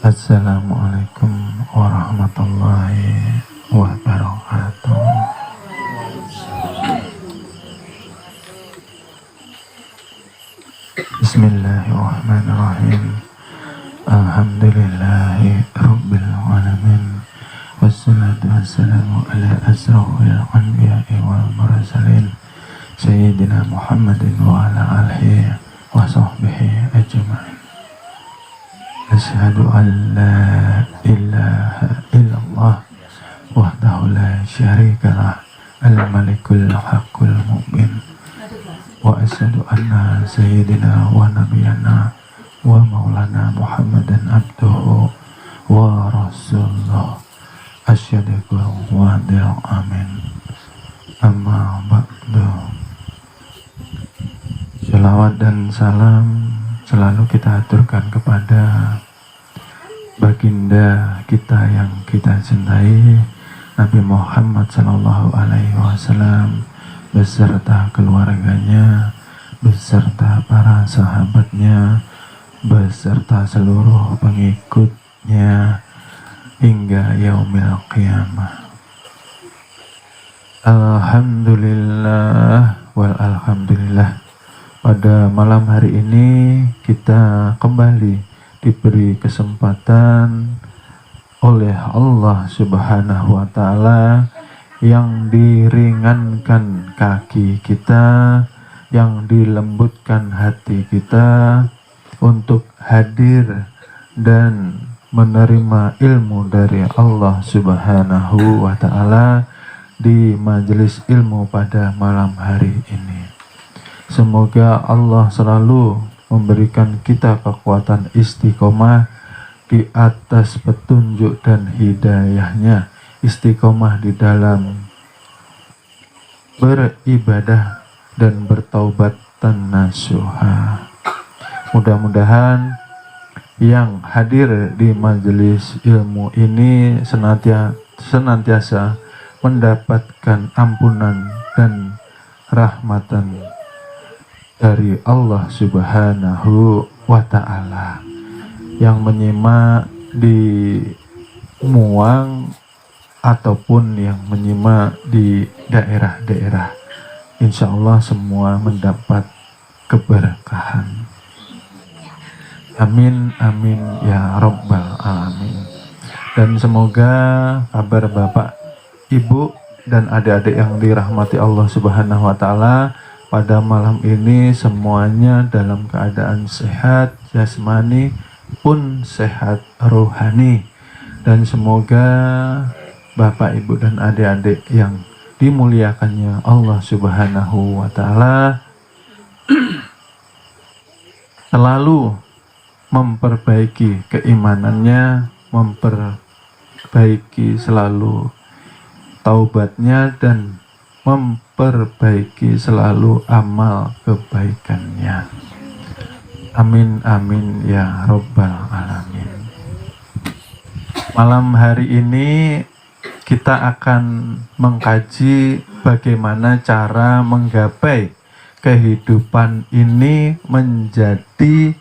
Assalamualaikum warahmatullahi wabarakatuh. Bismillahirrahmanirrahim. Alhamdulillahi rabbil alamin. Wassalatu wassalamu ala asrafil anbiya'i wal mursalin Sayyidina Muhammadin wa ala alihi wa sahbihi ajma'in. Asyhadu an la ilaha illallah wahdahu la syarikalah al-malikul haqqul mubin. Wa asyhadu anna sayyidina wa nabiyana wa maulana Muhammadan abduhu wa rasulullah. Asyhadu wa adil amin. Amma ba'du. Shalawat dan salam selalu kita aturkan kepada baginda kita yang kita cintai, Nabi Muhammad sallallahu alaihi wasallam, beserta keluarganya, beserta para sahabatnya, beserta seluruh pengikutnya hingga yaumil qiyamah. Alhamdulillah wal alhamdulillah. Pada malam hari ini kita kembali diberi kesempatan oleh Allah Subhanahu wa Ta'ala yang diringankan kaki kita, yang dilembutkan hati kita untuk hadir dan menerima ilmu dari Allah Subhanahu wa Ta'ala di majelis ilmu pada malam hari ini. Semoga Allah selalu memberikan kita kekuatan istiqomah di atas petunjuk dan hidayahnya, istiqomah di dalam beribadah dan bertaubat nasuha. Mudah-mudahan yang hadir di majelis ilmu ini senantiasa mendapatkan ampunan dan rahmatan dari Allah Subhanahu wa Ta'ala. Yang menyimak di Muang ataupun yang menyimak di daerah-daerah, insya Allah semua mendapat keberkahan. Amin amin ya rabbal alamin. Dan semoga kabar Bapak, Ibu dan adik-adik yang dirahmati Allah Subhanahu wa Ta'ala pada malam ini semuanya dalam keadaan sehat jasmani pun sehat rohani. Dan semoga Bapak, Ibu dan adik-adik yang dimuliakannya Allah Subhanahu wa Ta'ala selalu memperbaiki keimanannya, memperbaiki selalu taubatnya, dan memperbaiki selalu amal kebaikannya. Amin amin ya rabbal alamin. Malam hari ini kita akan mengkaji bagaimana cara menggapai kehidupan ini menjadi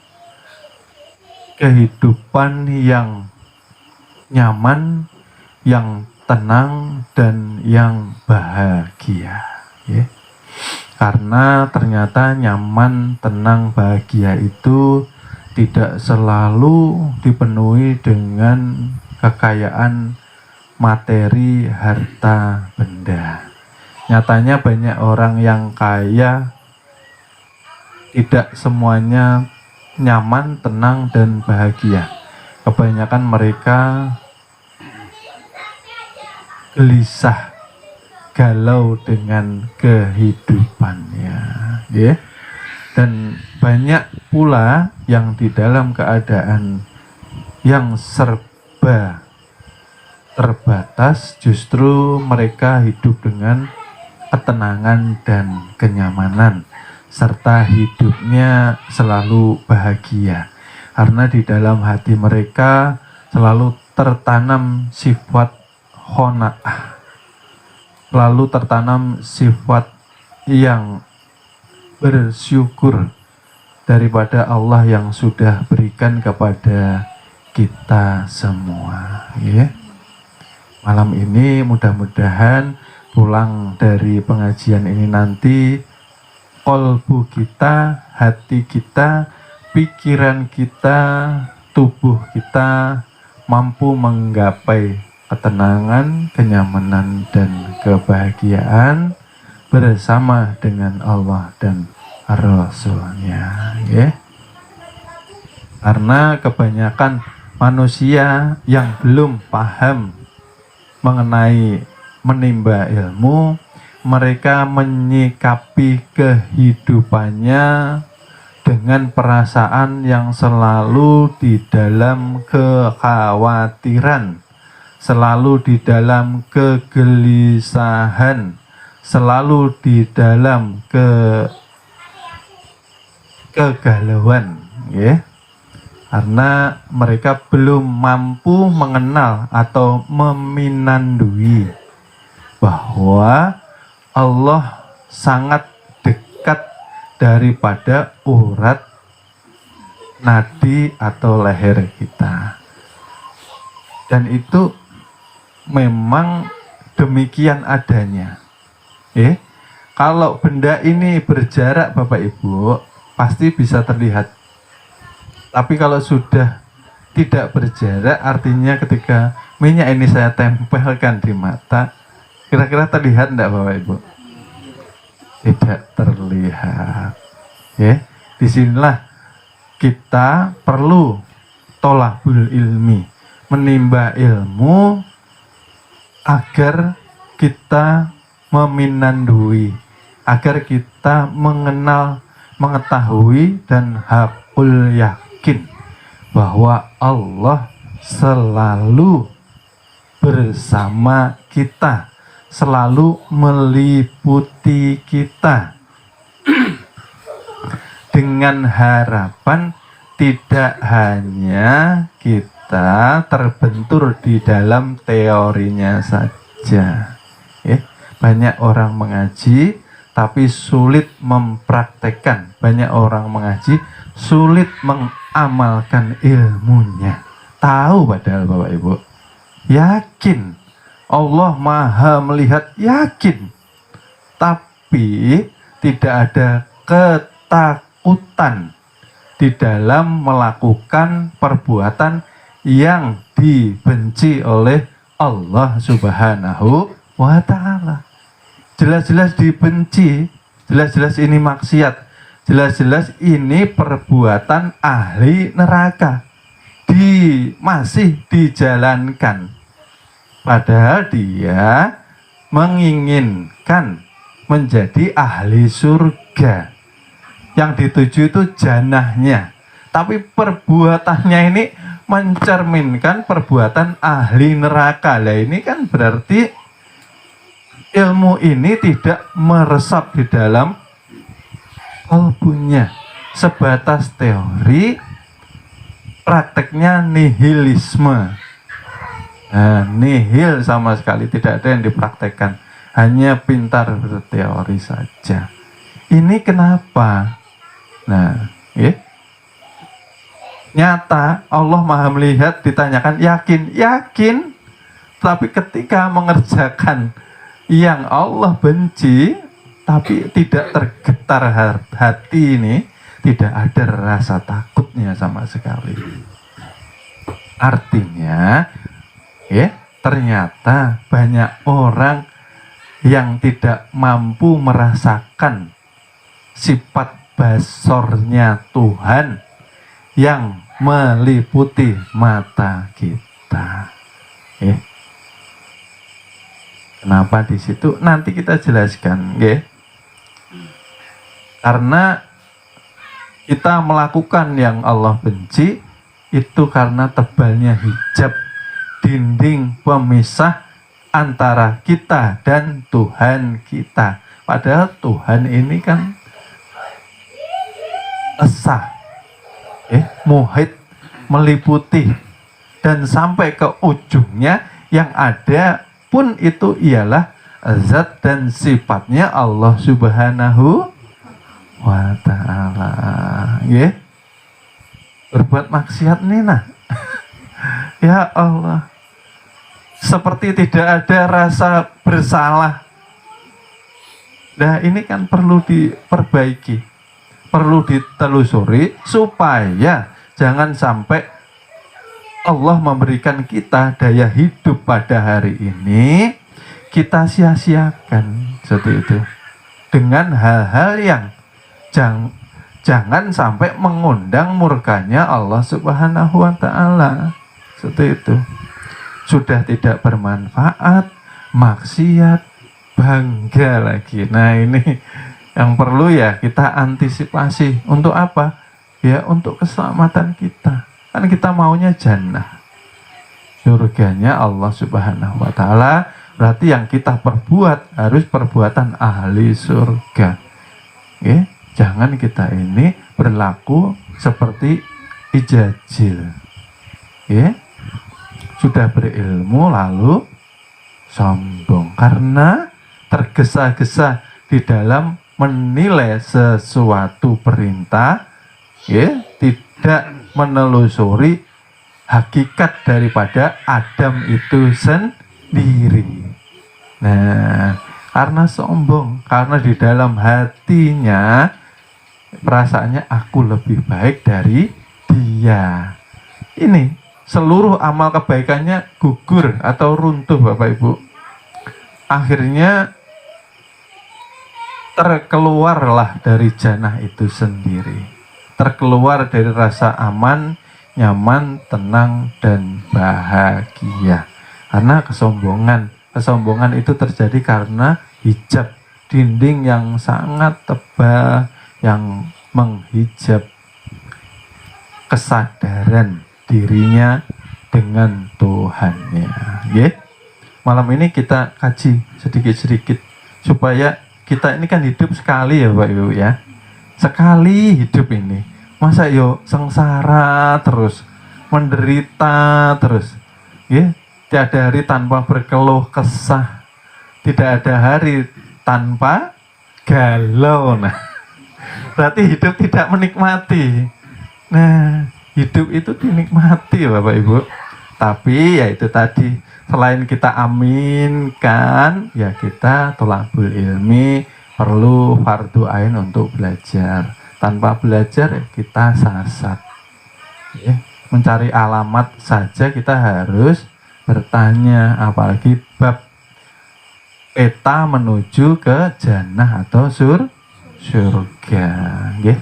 kehidupan yang nyaman, yang tenang, dan yang bahagia, ya. Karena ternyata nyaman, tenang, bahagia itu tidak selalu dipenuhi dengan kekayaan materi, harta benda. Nyatanya banyak orang yang kaya tidak semuanya nyaman, tenang, dan bahagia. Kebanyakan mereka gelisah, galau dengan kehidupannya, ya. Dan banyak pula yang di dalam keadaan yang serba terbatas, justru mereka hidup dengan ketenangan dan kenyamanan, serta hidupnya selalu bahagia, karena di dalam hati mereka selalu tertanam sifat qanaah, lalu tertanam sifat yang bersyukur daripada Allah yang sudah berikan kepada kita semua, ya. Malam ini mudah-mudahan pulang dari pengajian ini nanti kolbu kita, hati kita, pikiran kita, tubuh kita mampu menggapai ketenangan, kenyamanan, dan kebahagiaan bersama dengan Allah dan Rasul-Nya, ya. Karena kebanyakan manusia yang belum paham mengenai menimba ilmu, mereka menyikapi kehidupannya dengan perasaan yang selalu di dalam kekhawatiran, selalu di dalam kegelisahan, selalu di dalam kegalauan, ya. Karena mereka belum mampu mengenal atau meminandui bahwa Allah sangat dekat daripada urat nadi atau leher kita. Dan itu memang demikian adanya. Kalau benda ini berjarak Bapak Ibu, pasti bisa terlihat. Tapi kalau sudah tidak berjarak, artinya ketika minyak ini saya tempelkan di mata, kira-kira terlihat enggak Bapak Ibu? Tidak terlihat. Ya, disinilah kita perlu tolabul ilmi, menimba ilmu agar kita meminandui, agar kita mengenal, mengetahui dan hakul yakin bahwa Allah selalu bersama kita, selalu meliputi kita dengan harapan tidak hanya kita terbentur di dalam teorinya saja. Banyak orang mengaji tapi sulit mempraktekkan, banyak orang mengaji sulit mengamalkan ilmunya. Tahu padahal Bapak Ibu, yakin Allah Maha melihat, yakin, tapi tidak ada ketakutan di dalam melakukan perbuatan yang dibenci oleh Allah Subhanahu wa Ta'ala. Jelas-jelas dibenci, jelas-jelas ini maksiat, jelas-jelas ini perbuatan ahli neraka, masih dijalankan. Padahal dia menginginkan menjadi ahli surga. Yang dituju itu janahnya, tapi perbuatannya ini mencerminkan perbuatan ahli neraka. Lah ini kan berarti ilmu ini tidak meresap di dalam kalbunya, sebatas teori, prakteknya nihilisme. Nihil sama sekali, tidak ada yang dipraktekkan, hanya pintar berteori saja. Ini kenapa? Nyata Allah Maha melihat, ditanyakan yakin, tapi ketika mengerjakan yang Allah benci, tapi tidak tergetar hati ini, tidak ada rasa takutnya sama sekali. Artinya, ternyata banyak orang yang tidak mampu merasakan sifat basornya Tuhan yang meliputi mata kita. Kenapa di situ? Nanti kita jelaskan, Karena kita melakukan yang Allah benci itu karena tebalnya hijab, dinding pemisah antara kita dan Tuhan kita. Padahal Tuhan ini kan esah, muhit, meliputi, dan sampai ke ujungnya yang ada pun itu ialah zat dan sifatnya Allah Subhanahu wa Ta'ala. Berbuat maksiat nih Ya Allah, seperti tidak ada rasa bersalah. Nah, ini kan perlu diperbaiki, perlu ditelusuri supaya jangan sampai Allah memberikan kita daya hidup pada hari ini kita sia-siakan seperti itu dengan hal-hal yang jangan sampai mengundang murkanya Allah Subhanahu wa Ta'ala. Seperti itu. Sudah tidak bermanfaat, maksiat, bangga lagi. Nah, ini yang perlu ya kita antisipasi. Untuk apa? Ya untuk keselamatan kita. Kan kita maunya jannah, surganya Allah Subhanahu wa Ta'ala. Berarti yang kita perbuat harus perbuatan ahli surga. Oke? Jangan kita ini berlaku seperti ijajil. Ya, sudah berilmu lalu sombong karena tergesa-gesa di dalam menilai sesuatu perintah, ya, tidak menelusuri hakikat daripada Adam itu sendiri. Nah, karena sombong, karena di dalam hatinya perasaannya aku lebih baik dari dia. Ini seluruh amal kebaikannya gugur atau runtuh, Bapak Ibu. Akhirnya terkeluarlah dari jannah itu sendiri. Terkeluar dari rasa aman, nyaman, tenang, dan bahagia. Karena kesombongan itu terjadi karena hijab, dinding yang sangat tebal yang menghijab kesadaran dirinya dengan Tuhannya. Ya. Malam ini kita kaji sedikit-sedikit supaya kita ini kan hidup sekali ya Bapak Ibu ya. Sekali hidup ini. Masa yo sengsara terus, menderita terus. Ya, tiada hari tanpa berkeluh kesah. Tidak ada hari tanpa galau. Nah, berarti hidup tidak menikmati. Nah, hidup itu dinikmati Bapak Ibu. Tapi ya itu tadi, selain kita aminkan, ya kita thalabul ilmi, perlu fardu ain untuk belajar. Tanpa belajar kita sasat. Ya, mencari alamat saja kita harus bertanya, apalagi bab peta menuju ke jannah atau surga. Ya.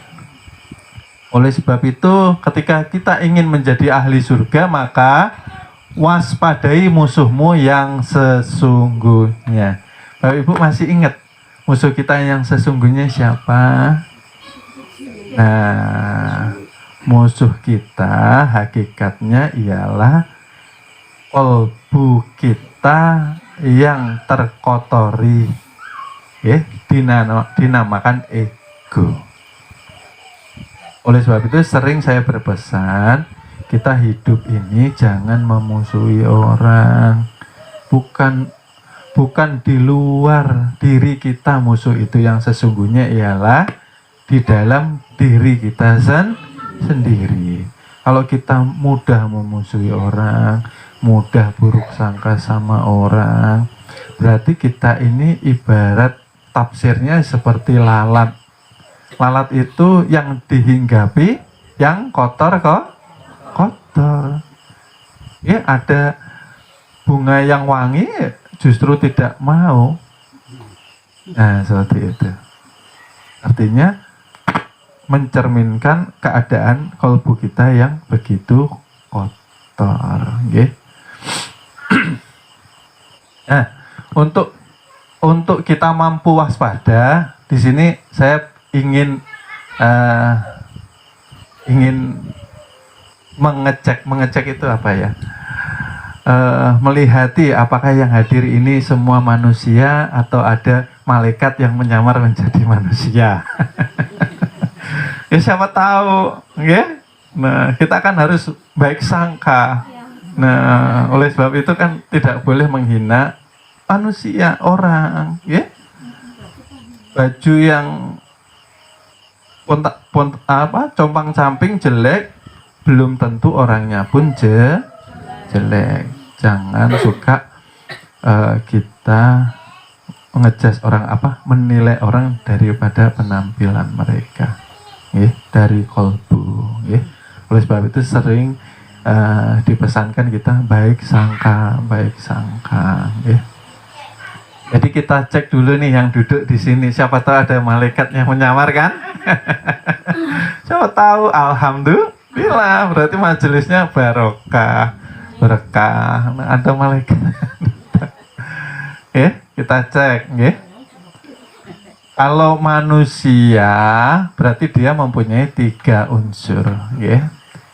Oleh sebab itu, ketika kita ingin menjadi ahli surga, maka waspadai musuhmu yang sesungguhnya. Bapak Ibu masih ingat musuh kita yang sesungguhnya siapa? Nah, musuh kita hakikatnya ialah kolbu kita yang terkotori, ya, dinamakan ego. Oleh sebab itu sering saya berpesan, kita hidup ini jangan memusuhi orang. Bukan di luar diri kita musuh itu, yang sesungguhnya ialah di dalam diri kita sendiri. Kalau kita mudah memusuhi orang, mudah buruk sangka sama orang, berarti kita ini ibarat tafsirnya seperti lalat. Lalat itu yang dihinggapi, yang kotor kok kotor. Ya, ada bunga yang wangi justru tidak mau. Nah, seperti itu. Artinya mencerminkan keadaan kalbu kita yang begitu kotor. Okay? Nah, untuk kita mampu waspada, di sini saya ingin mengecek itu apa ya? Melihati apakah yang hadir ini semua manusia atau ada malaikat yang menyamar menjadi manusia. Ya siapa tahu, ya. Nah, kita kan harus baik sangka. Nah, oleh sebab itu kan tidak boleh menghina manusia, orang, ya. Baju yang compang-camping jelek, belum tentu orangnya pun jelek. jelek. Jangan suka kita ngejudge orang menilai orang daripada penampilan mereka, dari kolbu. Oleh sebab itu sering dipesankan kita baik sangka. Jadi kita cek dulu nih yang duduk di sini, siapa tahu ada malaikat yang menyamar kan? Siapa tahu, alhamdulillah, berarti majelisnya berkah. Nah, ada malaikat. Kita cek, Kalau manusia berarti dia mempunyai 3 unsur,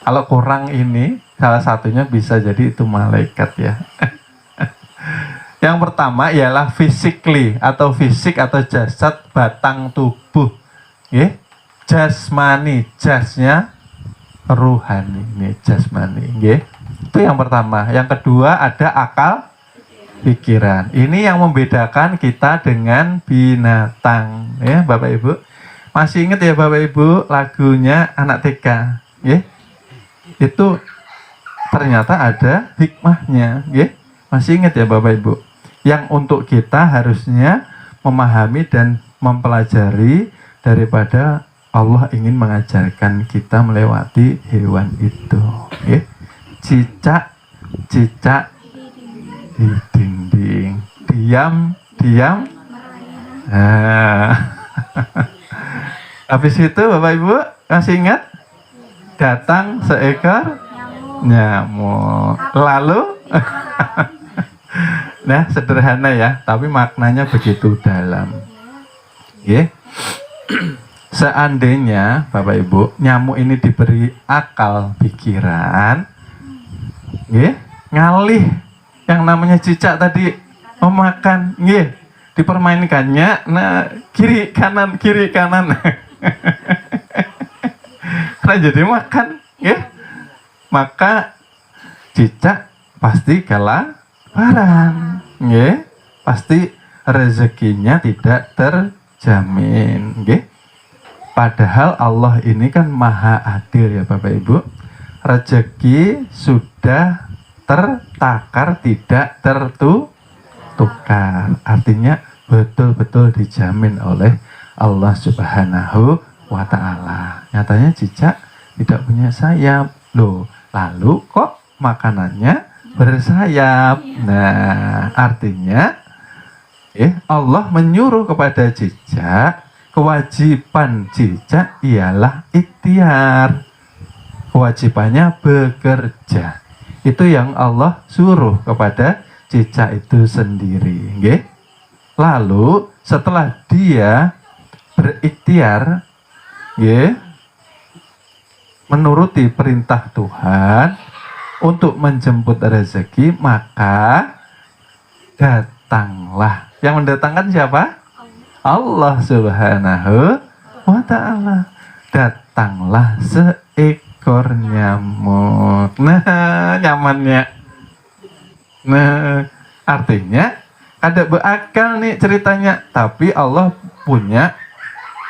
Kalau kurang ini, salah satunya bisa jadi itu malaikat ya. Yang pertama ialah physically atau fisik atau jasad, batang tubuh, jasmani, jasnya ruhani, jasmani, Itu yang pertama. Yang kedua ada akal pikiran. Ini yang membedakan kita dengan binatang, Bapak Ibu. Masih ingat ya Bapak Ibu lagunya anak TK, Itu ternyata ada hikmahnya, Masih ingat ya Bapak Ibu. Yang untuk kita harusnya memahami dan mempelajari daripada Allah ingin mengajarkan kita melewati hewan itu, Cicak di dinding, diam. Habis itu Bapak Ibu masih ingat? Datang seekor nyamuk. Lalu nah, sederhana ya, tapi maknanya begitu dalam. Seandainya Bapak Ibu nyamuk ini diberi akal pikiran, ngalih yang namanya cicak tadi memakan, dipermainkannya, nah kiri kanan nah jadi makan, maka cicak pasti kelaparan, pasti rezekinya tidak terjamin, Padahal Allah ini kan maha adil ya Bapak Ibu. Rezeki sudah tertakar, tidak tertukar. Artinya betul-betul dijamin oleh Allah Subhanahu wa Ta'ala. Nyatanya cicak tidak punya sayap loh, lalu kok makanannya bersayap. Nah, artinya Allah menyuruh kepada cicak, kewajiban cicak ialah ikhtiar. Kewajibannya bekerja. Itu yang Allah suruh kepada cicak itu sendiri, Lalu setelah dia berikhtiar, menuruti perintah Tuhan untuk menjemput rezeki, maka datanglah. Yang mendatangkan siapa? Allah Subhanahu wa Ta'ala. Datanglah seekor nyamuk. Nah, nyamannya. Nah, artinya ada berakal nih ceritanya, tapi Allah punya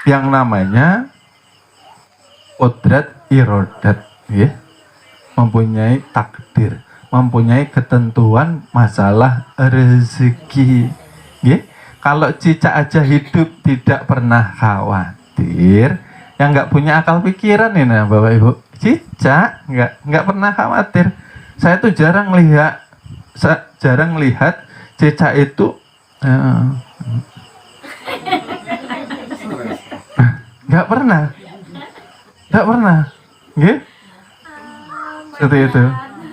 yang namanya qudrat irodat, mempunyai takdir, mempunyai ketentuan masalah rezeki. Kalau cicak aja hidup tidak pernah khawatir, yang nggak punya akal pikiran ini Bapak Ibu, cicak nggak pernah khawatir. Saya tuh jarang lihat cicak itu nggak pernah, seperti itu.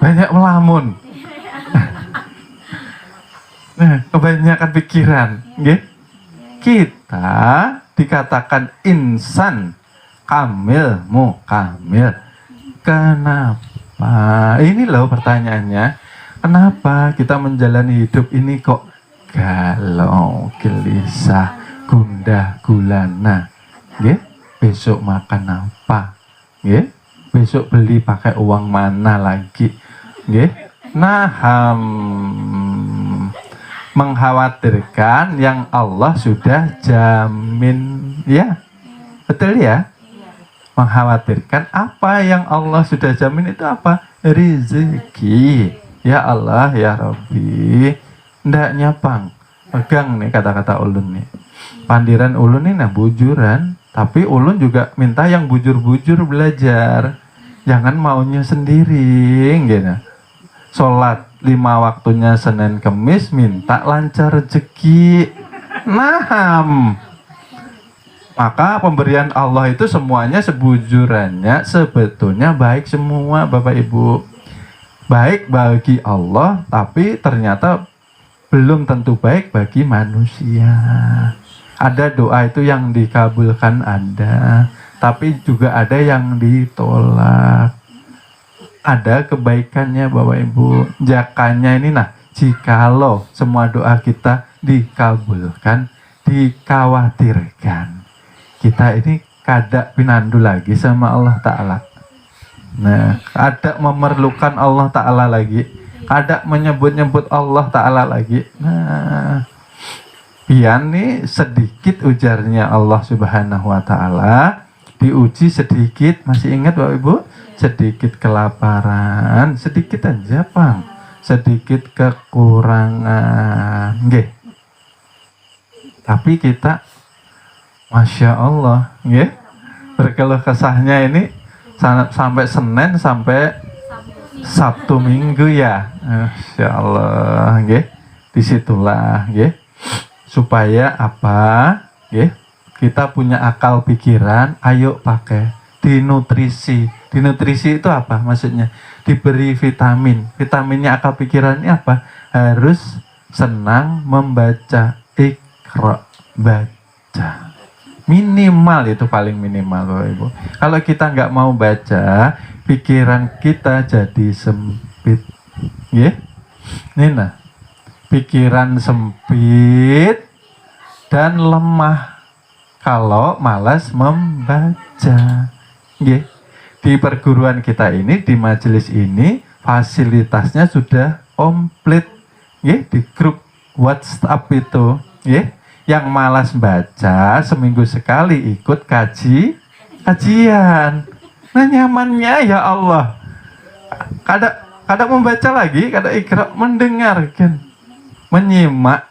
Banyak melamun. Nah, kebanyakan pikiran, Kita dikatakan insan kamil mukamil. Kenapa? Ini loh pertanyaannya. Kenapa kita menjalani hidup ini kok galau, gelisah, gundah gulana? Besok makan apa? Besok beli pakai uang mana lagi? Mengkhawatirkan yang Allah sudah jamin, betul ya? Mengkhawatirkan apa yang Allah sudah jamin itu apa? Rezeki. Ya Allah, ya Rabbi, ndaknya pang. Pegang nih kata-kata ulun nih. Pandiran ulun nih nah bujuran, tapi ulun juga minta yang bujur-bujur belajar. Jangan maunya sendiri, gitu. Sholat 5 waktunya Senin Kemis, minta lancar rezeki. Naham. Maka pemberian Allah itu semuanya sebujurannya sebetulnya baik semua Bapak Ibu. Baik bagi Allah, tapi ternyata belum tentu baik bagi manusia. Ada doa itu yang dikabulkan ada, tapi juga ada yang ditolak. Ada kebaikannya Bapak Ibu. Jakanya ini nah, jikalau semua doa kita dikabulkan, dikhawatirkan, kita ini kada pinandu lagi sama Allah Ta'ala. Nah, ada memerlukan Allah Ta'ala lagi, ada menyebut-nyebut Allah Ta'ala lagi. Nah, pian nih sedikit ujarnya Allah Subhanahu Wa Ta'ala, diuji sedikit, masih ingat Bapak Ibu? Sedikit kelaparan, sedikit aja Bang, sedikit kekurangan, nggih. Tapi kita, Masya Allah, nggih, berkeluh kesahnya ini sampai Senin sampai Sabtu Minggu ya, Masya Allah, nggih. Disitulah, nggih, supaya apa, nggih, kita punya akal pikiran, ayo pakai dinutrisi. Dinutrisi itu apa maksudnya? Diberi vitamin. Vitaminnya akal pikiran ini apa? Harus senang membaca. Iqra, baca. Minimal itu paling minimal Bapak Ibu. Kalau kita nggak mau baca, pikiran kita jadi sempit. Ya? Ini nah, pikiran sempit dan lemah kalau malas membaca. Ya? Di perguruan kita ini, di majelis ini, fasilitasnya sudah komplit. Ya? Di grup WhatsApp itu, ya? Yang malas baca seminggu sekali ikut kajian. Nah nyamannya ya Allah. Kadang membaca lagi, kadang ikra, mendengarkan, menyimak,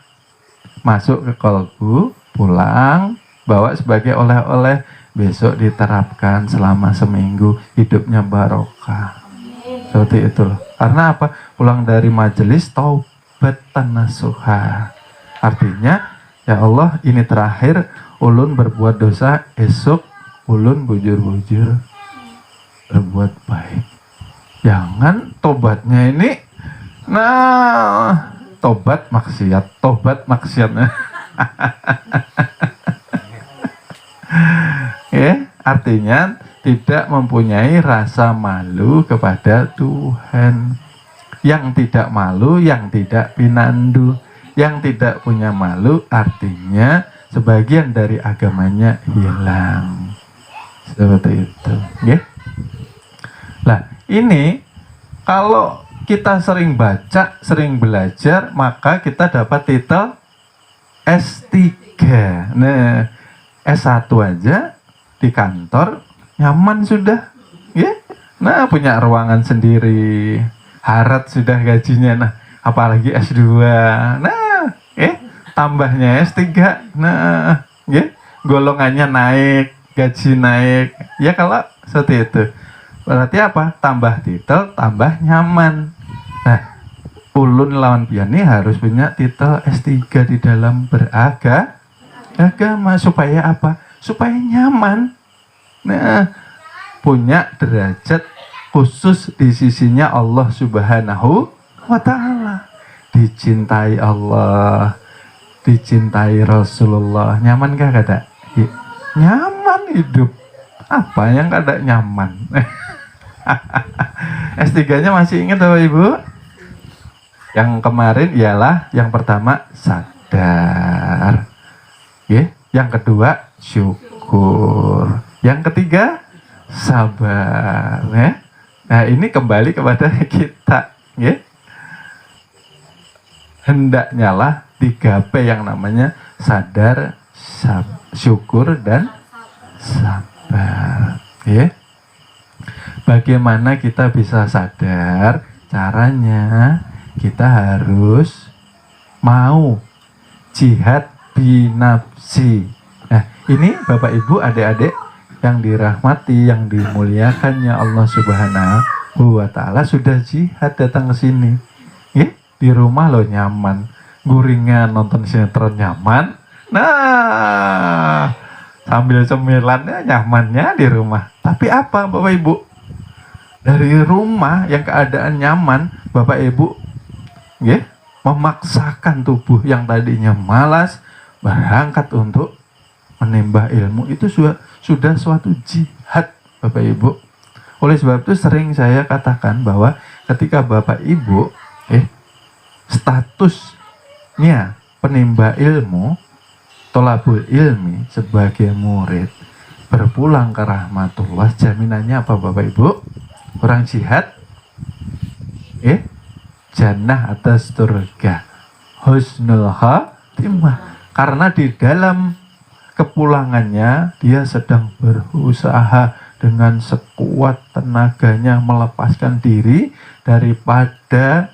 masuk ke kolbu, pulang, bawa sebagai oleh-oleh, besok diterapkan selama seminggu, hidupnya barokah. Seperti itu loh. Karena apa? Pulang dari majelis taubatan nasuha. Artinya, ya Allah, ini terakhir ulun berbuat dosa, esok ulun bujur-bujur berbuat baik. Jangan tobatnya ini, nah, tobat maksiat. Ya, artinya tidak mempunyai rasa malu kepada Tuhan. Yang tidak malu, yang tidak pinandu. Yang tidak punya malu artinya sebagian dari agamanya hilang. Seperti itu, ya. Nah, ini kalau kita sering baca, sering belajar, maka kita dapat titel S3. Nah, S1 aja di kantor nyaman sudah, ya. Nah, punya ruangan sendiri, harat sudah gajinya. Nah, apalagi S2. Nah, tambahnya S3. Nah, ya, golongannya naik, gaji naik. Ya kalau seperti itu. Berarti apa? Tambah titel, tambah nyaman. Nah, ulun lawan piani harus punya titel S3 di dalam beragama. Supaya apa? Supaya nyaman. Nah, punya derajat khusus di sisinya Allah Subhanahu wa Ta'ala. Dicintai Allah, dicintai Rasulullah. Nyaman gak kada? Nyaman hidup. Apa yang kada nyaman? S3-nya masih ingat Bapak Ibu? Yang kemarin ialah yang pertama sadar. Ya, yang kedua syukur. Yang ketiga sabar, ya. Nah, ini kembali kepada kita, ya. Hendaknya lah 3P yang namanya sadar, syukur, dan sabar. Ya. Bagaimana kita bisa sadar? Caranya kita harus mau jihad binafsi. Nah, ini Bapak Ibu, adik-adik yang dirahmati, yang dimuliakannya Allah Subhanahu wa Ta'ala, sudah jihad datang ke sini. Di rumah lo nyaman, guringan nonton sinetron nyaman. Nah, sambil cemilannya nyamannya di rumah. Tapi apa Bapak Ibu? Dari rumah yang keadaan nyaman, Bapak Ibu memaksakan tubuh yang tadinya malas berangkat untuk menimba ilmu. Itu sudah suatu jihad Bapak Ibu. Oleh sebab itu sering saya katakan bahwa ketika Bapak Ibu statusnya penimba ilmu, tolabul ilmi sebagai murid, berpulang ke rahmatullah, jaminannya apa Bapak Ibu? Orang jihad jannah atas surga, husnul khatimah. Karena di dalam kepulangannya dia sedang berusaha dengan sekuat tenaganya melepaskan diri daripada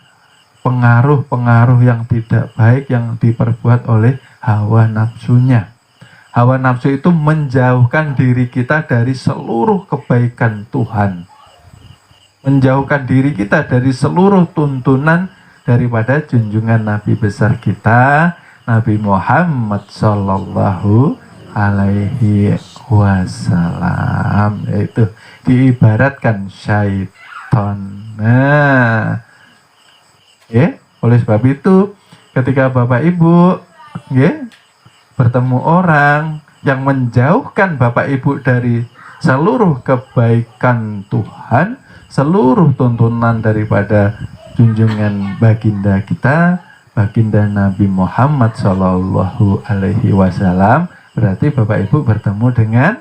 pengaruh-pengaruh yang tidak baik yang diperbuat oleh hawa nafsunya. Hawa nafsu itu menjauhkan diri kita dari seluruh kebaikan Tuhan, menjauhkan diri kita dari seluruh tuntunan daripada junjungan Nabi besar kita, Nabi Muhammad Sallallahu Alaihi Wasallam. Yaitu diibaratkan syaitan. Nah, oleh sebab itu ketika Bapak Ibu bertemu orang yang menjauhkan Bapak Ibu dari seluruh kebaikan Tuhan, seluruh tuntunan daripada junjungan baginda kita, baginda Nabi Muhammad Sallallahu Alaihi Wasallam, berarti Bapak Ibu bertemu dengan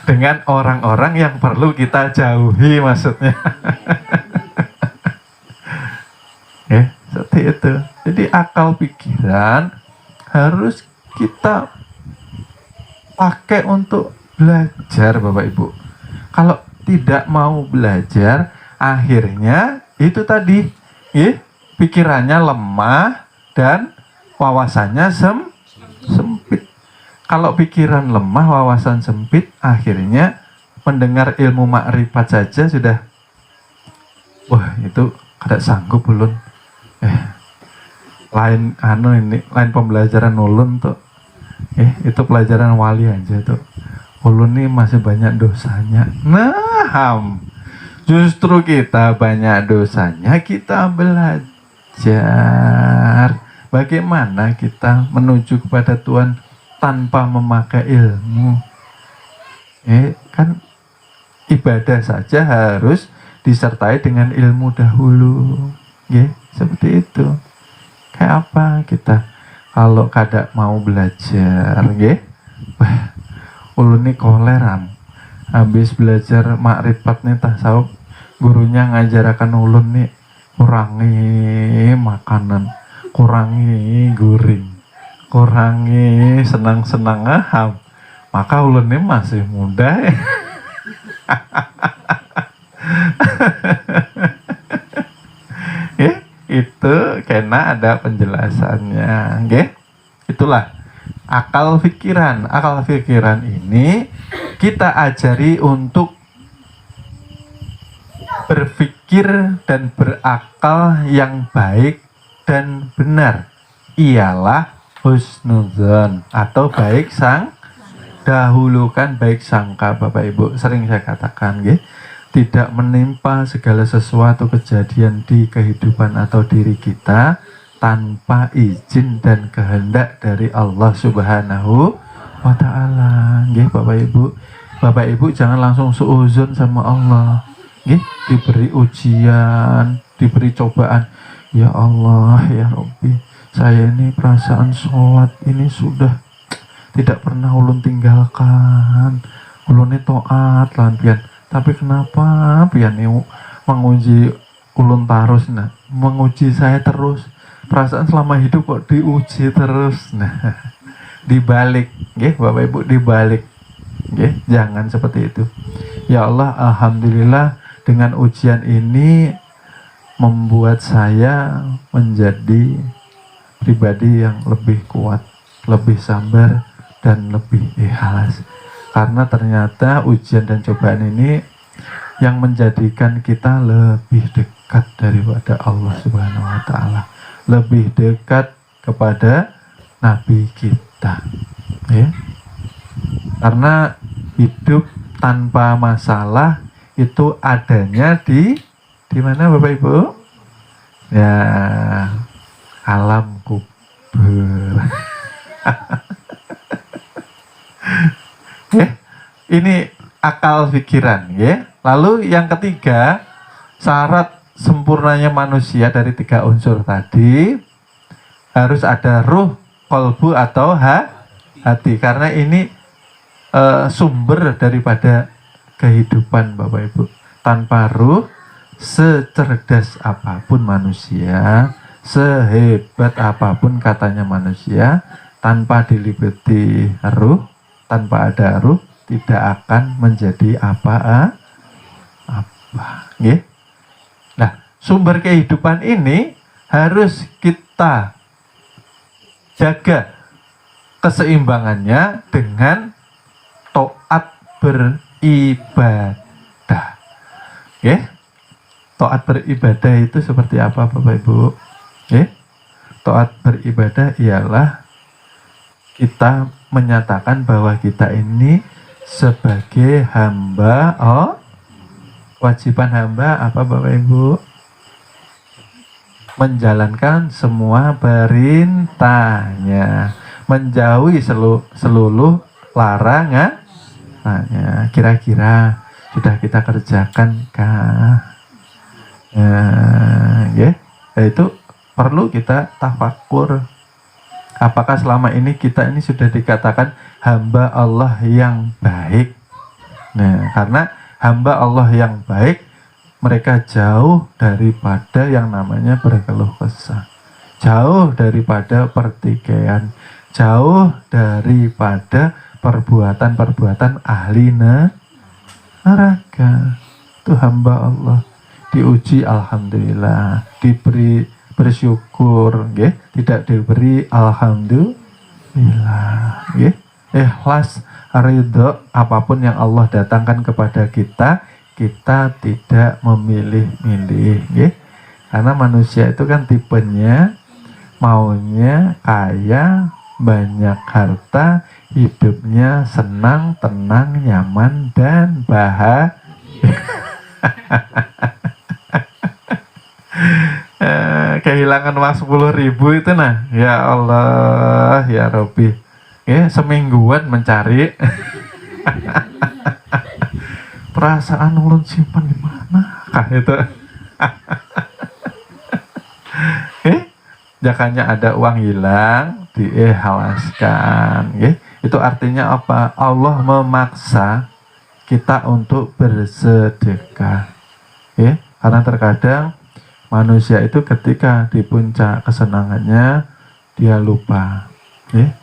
dengan orang-orang yang perlu kita jauhi, maksudnya. Seperti itu. Jadi akal pikiran harus kita pakai untuk belajar Bapak Ibu. Kalau tidak mau belajar, akhirnya itu tadi pikirannya lemah dan wawasannya sempit. Kalau pikiran lemah, wawasan sempit, akhirnya mendengar ilmu makrifat saja sudah, wah itu kada sanggup ulun. Lain pembelajaran ulun tuh. Itu pelajaran wali aja tuh. Ulun nih masih banyak dosanya. Nah, justru kita banyak dosanya, kita belajar bagaimana kita menuju kepada Tuhan tanpa memakai ilmu. Kan ibadah saja harus disertai dengan ilmu dahulu. Seperti itu. Kayak apa kita kalau kada mau belajar, ulun nih koleran. Habis belajar makrifat nih tasawuf, gurunya ngajarakan ulun nih kurangi makanan, kurangi guring, kurangi senang-senang aham. Maka ulun nih masih muda. Itu karena ada penjelasannya. Itulah akal pikiran. Akal pikiran ini kita ajari untuk berpikir dan berakal yang baik dan benar. Ialah husnuzon atau baik dahulukan baik sangka. Bapak Ibu sering saya katakan, tidak menimpa segala sesuatu kejadian di kehidupan atau diri kita tanpa izin dan kehendak dari Allah Subhanahu wa Ta'ala. Bapak Ibu jangan langsung suuzon sama Allah. Diberi ujian, diberi cobaan, ya Allah, ya Rabbi, saya ini perasaan sholat ini sudah tidak pernah ulun tinggalkan. Ulun ini taat lan pian. Tapi kenapa pian ini menguji ulun terus, menguji saya terus. Perasaan selama hidup kok diuji terus. Dibalik, Bapak Ibu, dibalik. Jangan seperti itu. Ya Allah, alhamdulillah dengan ujian ini membuat saya menjadi pribadi yang lebih kuat, lebih sabar, dan lebih ikhlas. Karena ternyata ujian dan cobaan ini yang menjadikan kita lebih dekat daripada Allah Subhanahu wa Ta'ala, lebih dekat kepada Nabi kita, ya. Karena hidup tanpa masalah itu adanya di mana Bapak Ibu? Ya, alam kubur. Ya, ini akal pikiran, ya. Lalu yang ketiga, syarat sempurnanya manusia dari 3 unsur tadi harus ada ruh, kolbu atau hati. Karena ini sumber daripada kehidupan Bapak Ibu. Tanpa ruh, secerdas apapun manusia, sehebat apapun katanya manusia, tanpa diliputi ruh, tanpa ada ruh, tidak akan menjadi apa-apa. Ya. Nah, sumber kehidupan ini harus kita jaga keseimbangannya dengan taat beribadah. Ya. Taat beribadah itu seperti apa Bapak Ibu? Ya. Taat beribadah ialah kita menyatakan bahwa kita ini sebagai hamba. Kewajiban hamba apa Bapak Ibu? Menjalankan semua perintahnya, menjauhi seluruh larangan. Kira-kira sudah kita kerjakan kah? Ya, itu perlu kita tafakur. Apakah selama ini kita ini sudah dikatakan hamba Allah yang baik? Nah, karena hamba Allah yang baik, mereka jauh daripada yang namanya berkeluh kesah, jauh daripada pertikaian, jauh daripada perbuatan-perbuatan ahli neraka. Itu hamba Allah diuji, alhamdulillah, diberi bersyukur, ya. Tidak diberi, alhamdulillah, ya. Ikhlas, ridho apapun yang Allah datangkan kepada kita, kita tidak memilih-milih, ya. Karena manusia itu kan tipenya maunya kaya, banyak harta, hidupnya senang, tenang, nyaman, dan bahagia. Kehilangan uang 10.000 itu, nah, ya Allah, ya Rabbi, ya, semingguan mencari. Perasaan ulun simpan di mana kah itu? Jakanya ada uang hilang, diikhlaskan, ya. Itu artinya apa? Allah memaksa kita untuk bersedekah, ya. Karena terkadang manusia itu ketika di puncak kesenangannya dia lupa, ya,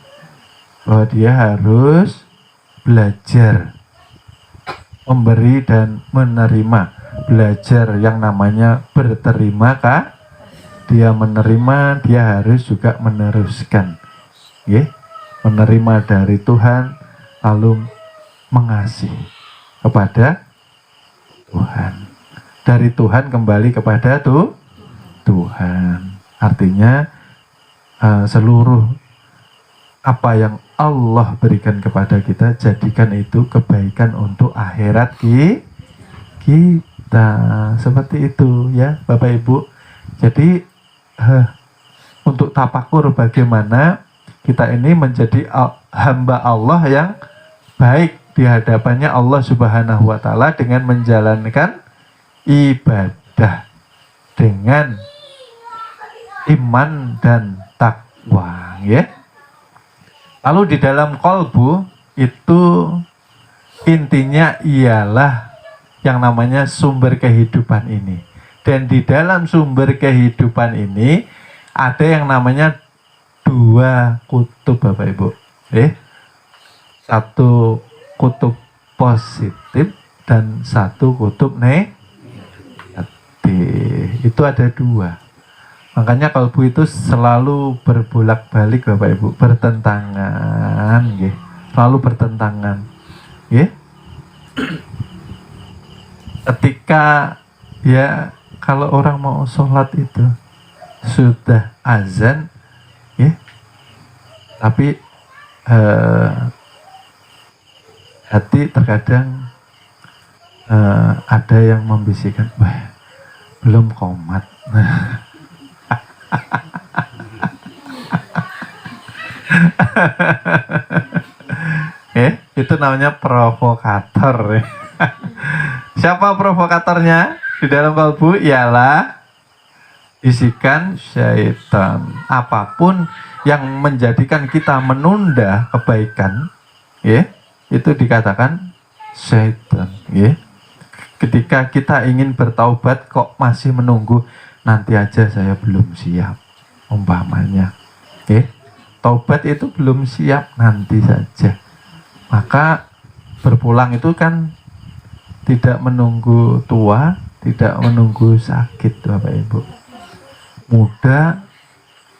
bahwa dia harus belajar memberi dan menerima, belajar yang namanya berterima kah? Dia menerima, dia harus juga meneruskan, ya, menerima dari Tuhan lalu mengasihi kepada Tuhan, dari Tuhan kembali kepada Tuhan. Artinya seluruh apa yang Allah berikan kepada kita, jadikan itu kebaikan untuk akhirat kita. Seperti itu, ya Bapak Ibu. Jadi untuk tafakur bagaimana kita ini menjadi hamba Allah yang baik di hadapannya Allah Subhanahu wa Ta'ala dengan menjalankan ibadah dengan iman dan takwa, ya. Lalu di dalam kolbu itu intinya ialah yang namanya sumber kehidupan ini. Dan di dalam sumber kehidupan ini ada yang namanya 2 kutub Bapak Ibu. Satu kutub positif dan satu kutub negatif. Itu ada dua. Makanya kalbu itu selalu berbolak-balik Bapak Ibu, bertentangan, nggih. Selalu bertentangan, nggih. Ketika ya kalau orang mau sholat itu sudah azan, ya, tapi hati terkadang ada yang membisikkan, wah belum qomat. Itu namanya provokator. Siapa provokatornya di dalam kalbu? Ialah bisikan syaitan. Apapun yang menjadikan kita menunda kebaikan, ya, itu dikatakan syaitan, ya. Ketika kita ingin bertaubat kok masih menunggu, nanti aja saya belum siap, umpamanya, ya. Taubat itu belum siap, nanti saja. Maka berpulang itu kan tidak menunggu tua, tidak menunggu sakit, Bapak Ibu. Muda,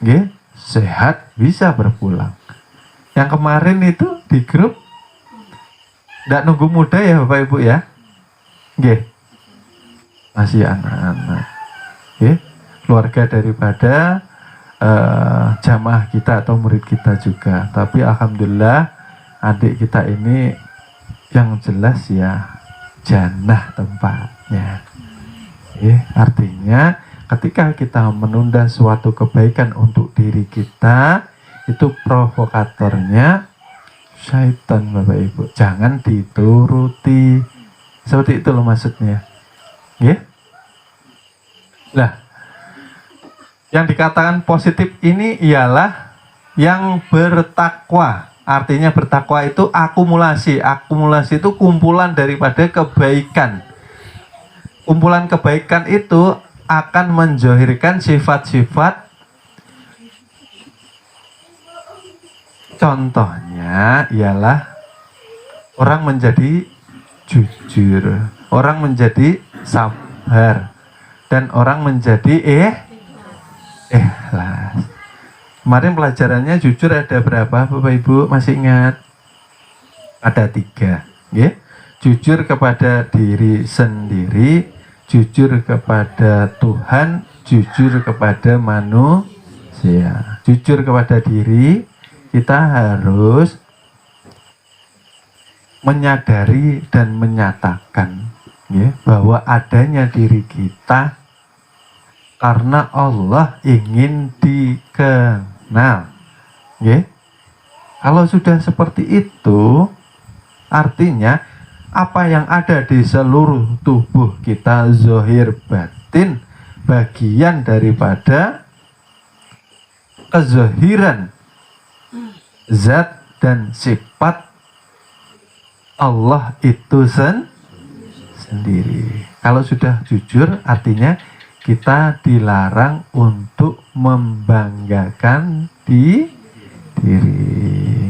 ya, sehat, bisa berpulang. Yang kemarin itu di grup tidak nunggu muda ya Bapak Ibu ya, nggih, masih anak-anak, nggih, keluarga daripada jamaah kita atau murid kita juga. Tapi alhamdulillah adik kita ini yang jelas ya jannah tempatnya. Artinya ketika kita menunda suatu kebaikan untuk diri kita, itu provokatornya syaitan Bapak Ibu. Jangan dituruti. Seperti itu loh maksudnya. Lah, yang dikatakan positif ini ialah yang bertakwa. Artinya bertakwa itu akumulasi. Akumulasi itu kumpulan daripada kebaikan. Kumpulan kebaikan itu akan menzohirkan sifat-sifat. Contohnya ialah orang menjadi jujur, orang menjadi sabar, dan orang menjadi ikhlas. Kemarin pelajarannya jujur ada berapa Bapak Ibu? Masih ingat? Ada 3, ya. Jujur kepada diri sendiri, jujur kepada Tuhan, jujur kepada manusia. Jujur kepada diri, kita harus menyadari dan menyatakan, ya, bahwa adanya diri kita karena Allah ingin dikenal, ya. Kalau sudah seperti itu, artinya apa yang ada di seluruh tubuh kita, zohir batin, bagian daripada kezohiran zat dan sifat Allah itu sendiri. Kalau sudah jujur, artinya kita dilarang untuk membanggakan diri.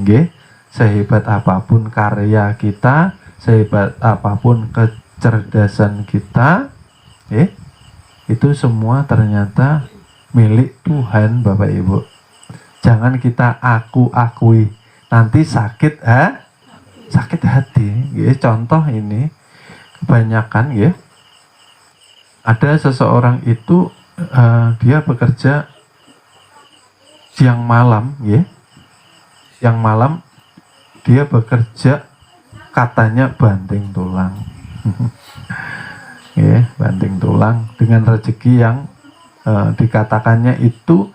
Nggih. Sehebat apapun karya kita, sehebat apapun kecerdasan kita, itu semua ternyata milik Tuhan Bapak Ibu. Jangan kita akui, nanti sakit hati. Ya, contoh ini kebanyakan, ya, ada seseorang itu dia bekerja siang malam, ya, siang malam dia bekerja katanya banting tulang, ya, banting tulang dengan rezeki yang dikatakannya itu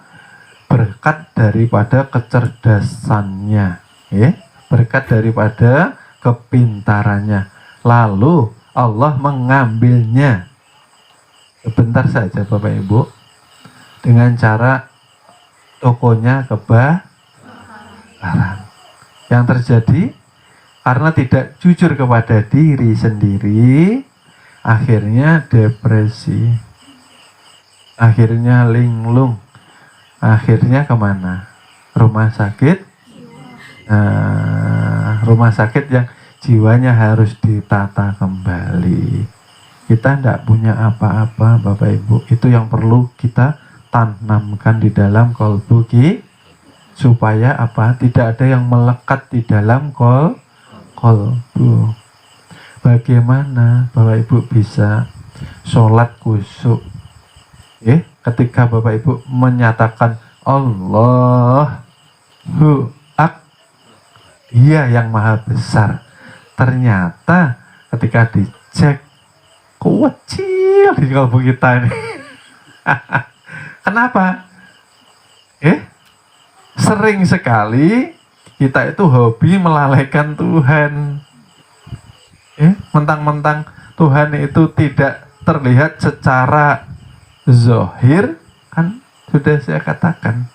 berkat daripada kecerdasannya, ya, berkat daripada kepintarannya. Lalu Allah mengambilnya sebentar saja Bapak Ibu dengan cara tokonya kebakaran. Yang terjadi karena tidak jujur kepada diri sendiri, akhirnya depresi, akhirnya linglung, akhirnya kemana? Rumah sakit. Rumah sakit yang jiwanya harus ditata kembali. Kita tidak punya apa-apa Bapak Ibu. Itu yang perlu kita tanamkan di dalam kolbu supaya apa? Tidak ada yang melekat di dalam kolbu. Bagaimana Bapak Ibu bisa sholat khusyuk? Ketika Bapak Ibu menyatakan Allahu Akbar, Dia yang maha besar. Ternyata ketika dicek kecil di kalbu kita ini. Kenapa? Sering sekali kita itu hobi melalaikan Tuhan. Mentang-mentang Tuhan itu tidak terlihat secara zahir, kan sudah saya katakan.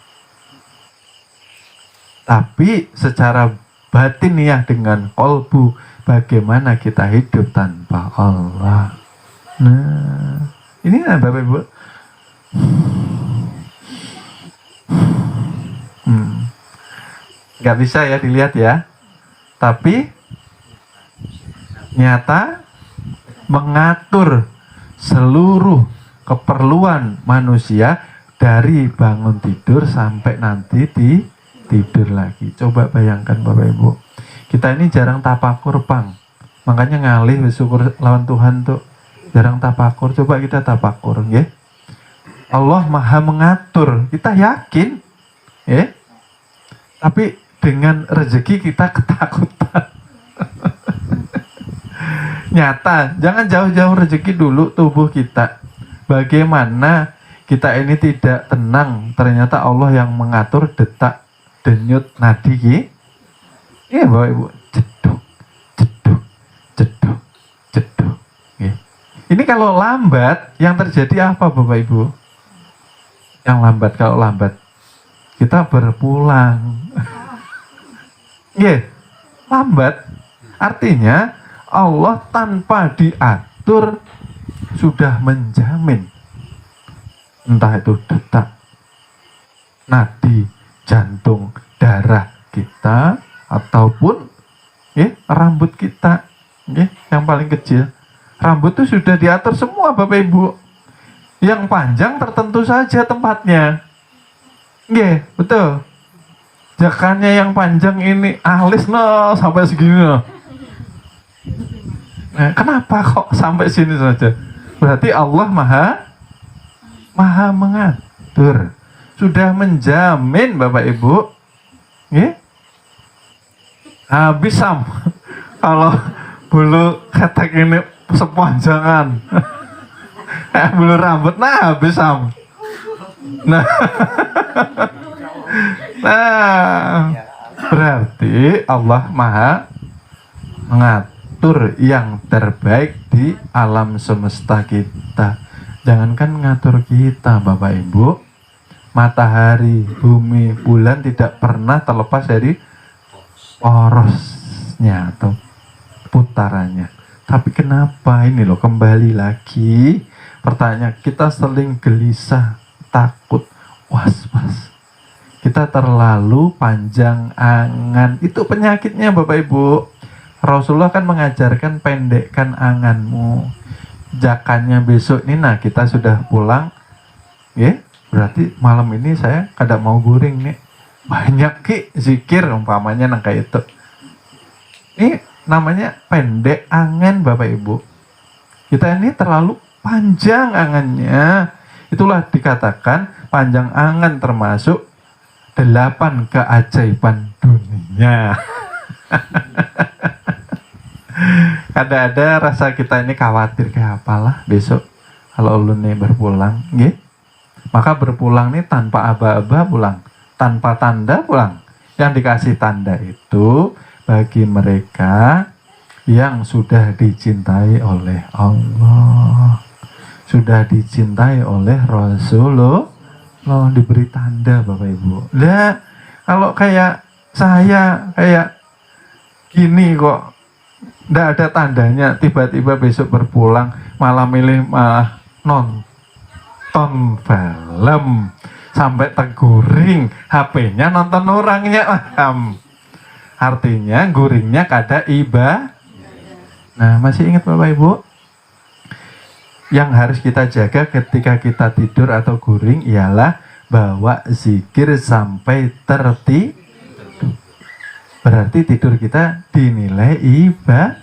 Tapi secara batiniah dengan kolbu, bagaimana kita hidup tanpa Allah. Nah, ini Bapak Ibu. Nggak bisa ya dilihat ya. Tapi nyata mengatur seluruh keperluan manusia dari bangun tidur sampai nanti tidur lagi. Coba bayangkan Bapak Ibu. Kita ini jarang tapakur, Pang. Makanya ngalih bersyukur lawan Tuhan tuh. Jarang tapakur, coba kita tapakur, ya. Allah maha mengatur, kita yakin, ya. Tapi dengan rezeki kita ketakutan. Nyata, jangan jauh-jauh rezeki dulu tubuh kita. Bagaimana kita ini tidak tenang, ternyata Allah yang mengatur detak, denyut nadi, ya Bapak Ibu, jeduk, jeduk, jeduk, jeduk. Ini kalau lambat, yang terjadi apa Bapak Ibu? Yang lambat, kalau lambat, kita berpulang. Lambat. Artinya Allah tanpa diatur sudah menjamin. Entah itu detak, nadi, jantung, darah kita, ataupun rambut kita. Yang paling kecil. Rambut itu sudah diatur semua Bapak Ibu. Yang panjang tertentu saja tempatnya. Betul. Jakannya yang panjang ini alis sampai segini. Nah, kenapa kok sampai sini saja? Berarti Allah maha mengatur. Sudah menjamin Bapak Ibu. Habis kalau bulu ketek ini sepanjangan. Bulu rambut habis Nah, berarti Allah maha mengatur yang terbaik di alam semesta kita. Jangankan ngatur kita Bapak Ibu, matahari, bumi, bulan tidak pernah terlepas dari porosnya atau putarannya. Tapi kenapa ini loh, kembali lagi pertanyaan, kita sering gelisah, takut, was-was. Kita terlalu panjang angan. Itu penyakitnya Bapak Ibu. Rasulullah kan mengajarkan pendekkan anganmu. Jakannya besok ini, nah kita sudah pulang. Berarti malam ini saya kada mau guring nih. Banyak zikir umpamanya kayak itu. Ini namanya pendek angan Bapak Ibu. Kita ini terlalu panjang angannya. Itulah dikatakan panjang angan termasuk 8 keajaiban dunia. Ada rasa kita ini khawatir kayak apalah besok kalau ulun nih berpulang, maka berpulang nih tanpa aba-aba pulang, tanpa tanda pulang. Yang dikasih tanda itu bagi mereka yang sudah dicintai oleh Allah, sudah dicintai oleh Rasulullah, diberi tanda Bapak Ibu. Lah, kalau kayak saya kayak gini kok nggak ada tandanya, tiba-tiba besok berpulang malah nonton film sampai teguring, HP-nya nonton orangnya. Artinya guringnya kada Nah, masih ingat Bapak Ibu? Yang harus kita jaga ketika kita tidur atau guring ialah bawa zikir sampai tertidur. Berarti tidur kita dinilai ibadah.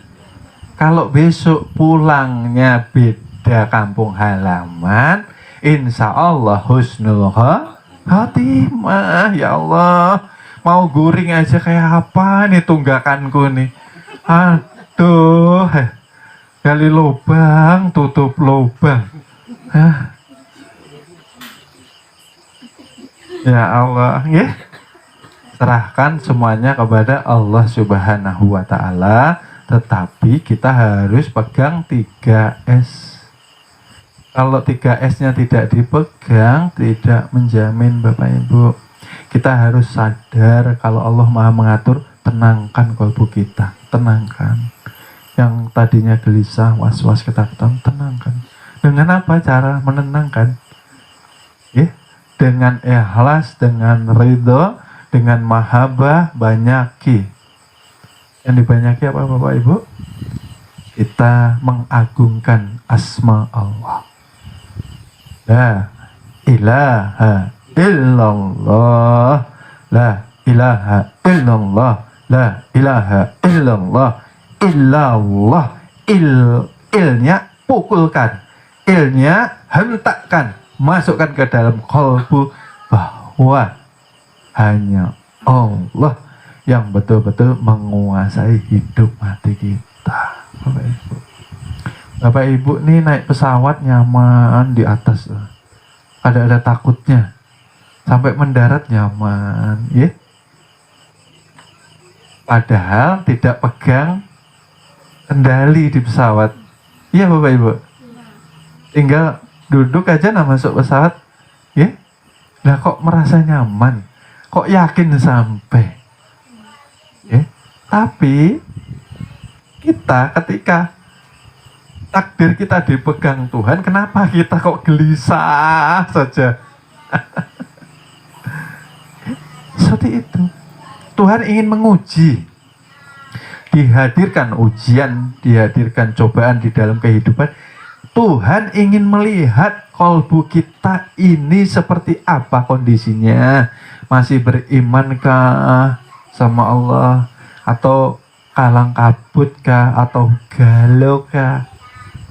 Kalau besok pulangnya beda kampung halaman, insya Allah husnul khotimah. Ya Allah, mau guring aja kayak apa nih tunggakanku nih. Aduh, gali lubang, tutup lubang. Ya Allah, ya. Serahkan semuanya kepada Allah Subhanahu wa Ta'ala, tetapi kita harus pegang 3S. Kalau 3S-nya tidak dipegang, tidak menjamin Bapak Ibu. Kita harus sadar kalau Allah Maha mengatur, tenangkan kalbu kita, tenangkan. Yang tadinya gelisah, was-was, ketakutan, tenangkan. Dengan apa cara menenangkan? Ya, dengan ikhlas, dengan ridho, dengan mahabbah, banyaki. Yang dibanyaki apa Bapak Ibu? Kita mengagungkan asma Allah. La ilaha illallah, la ilaha illallah, la ilaha illallah, illallah. Ilnya pukulkan, ilnya hentakkan, masukkan ke dalam kalbu bahwa hanya Allah yang betul-betul menguasai hidup mati kita. Bapak Ibu, Bapak Ibu nih naik pesawat nyaman di atas, ada takutnya, sampai mendarat nyaman, ya. Padahal tidak pegang kendali di pesawat, iya Bapak Ibu. Tinggal duduk aja masuk pesawat, ya. Lah kok merasa nyaman? Kok yakin sampai? Tapi kita ketika takdir kita dipegang Tuhan, kenapa kita kok gelisah saja? Seperti itu. Tuhan ingin menguji. Dihadirkan ujian, dihadirkan cobaan di dalam kehidupan. Tuhan ingin melihat kalbu kita ini seperti apa kondisinya. Masih berimankah sama Allah, atau kalang kabut kah, atau galau kah?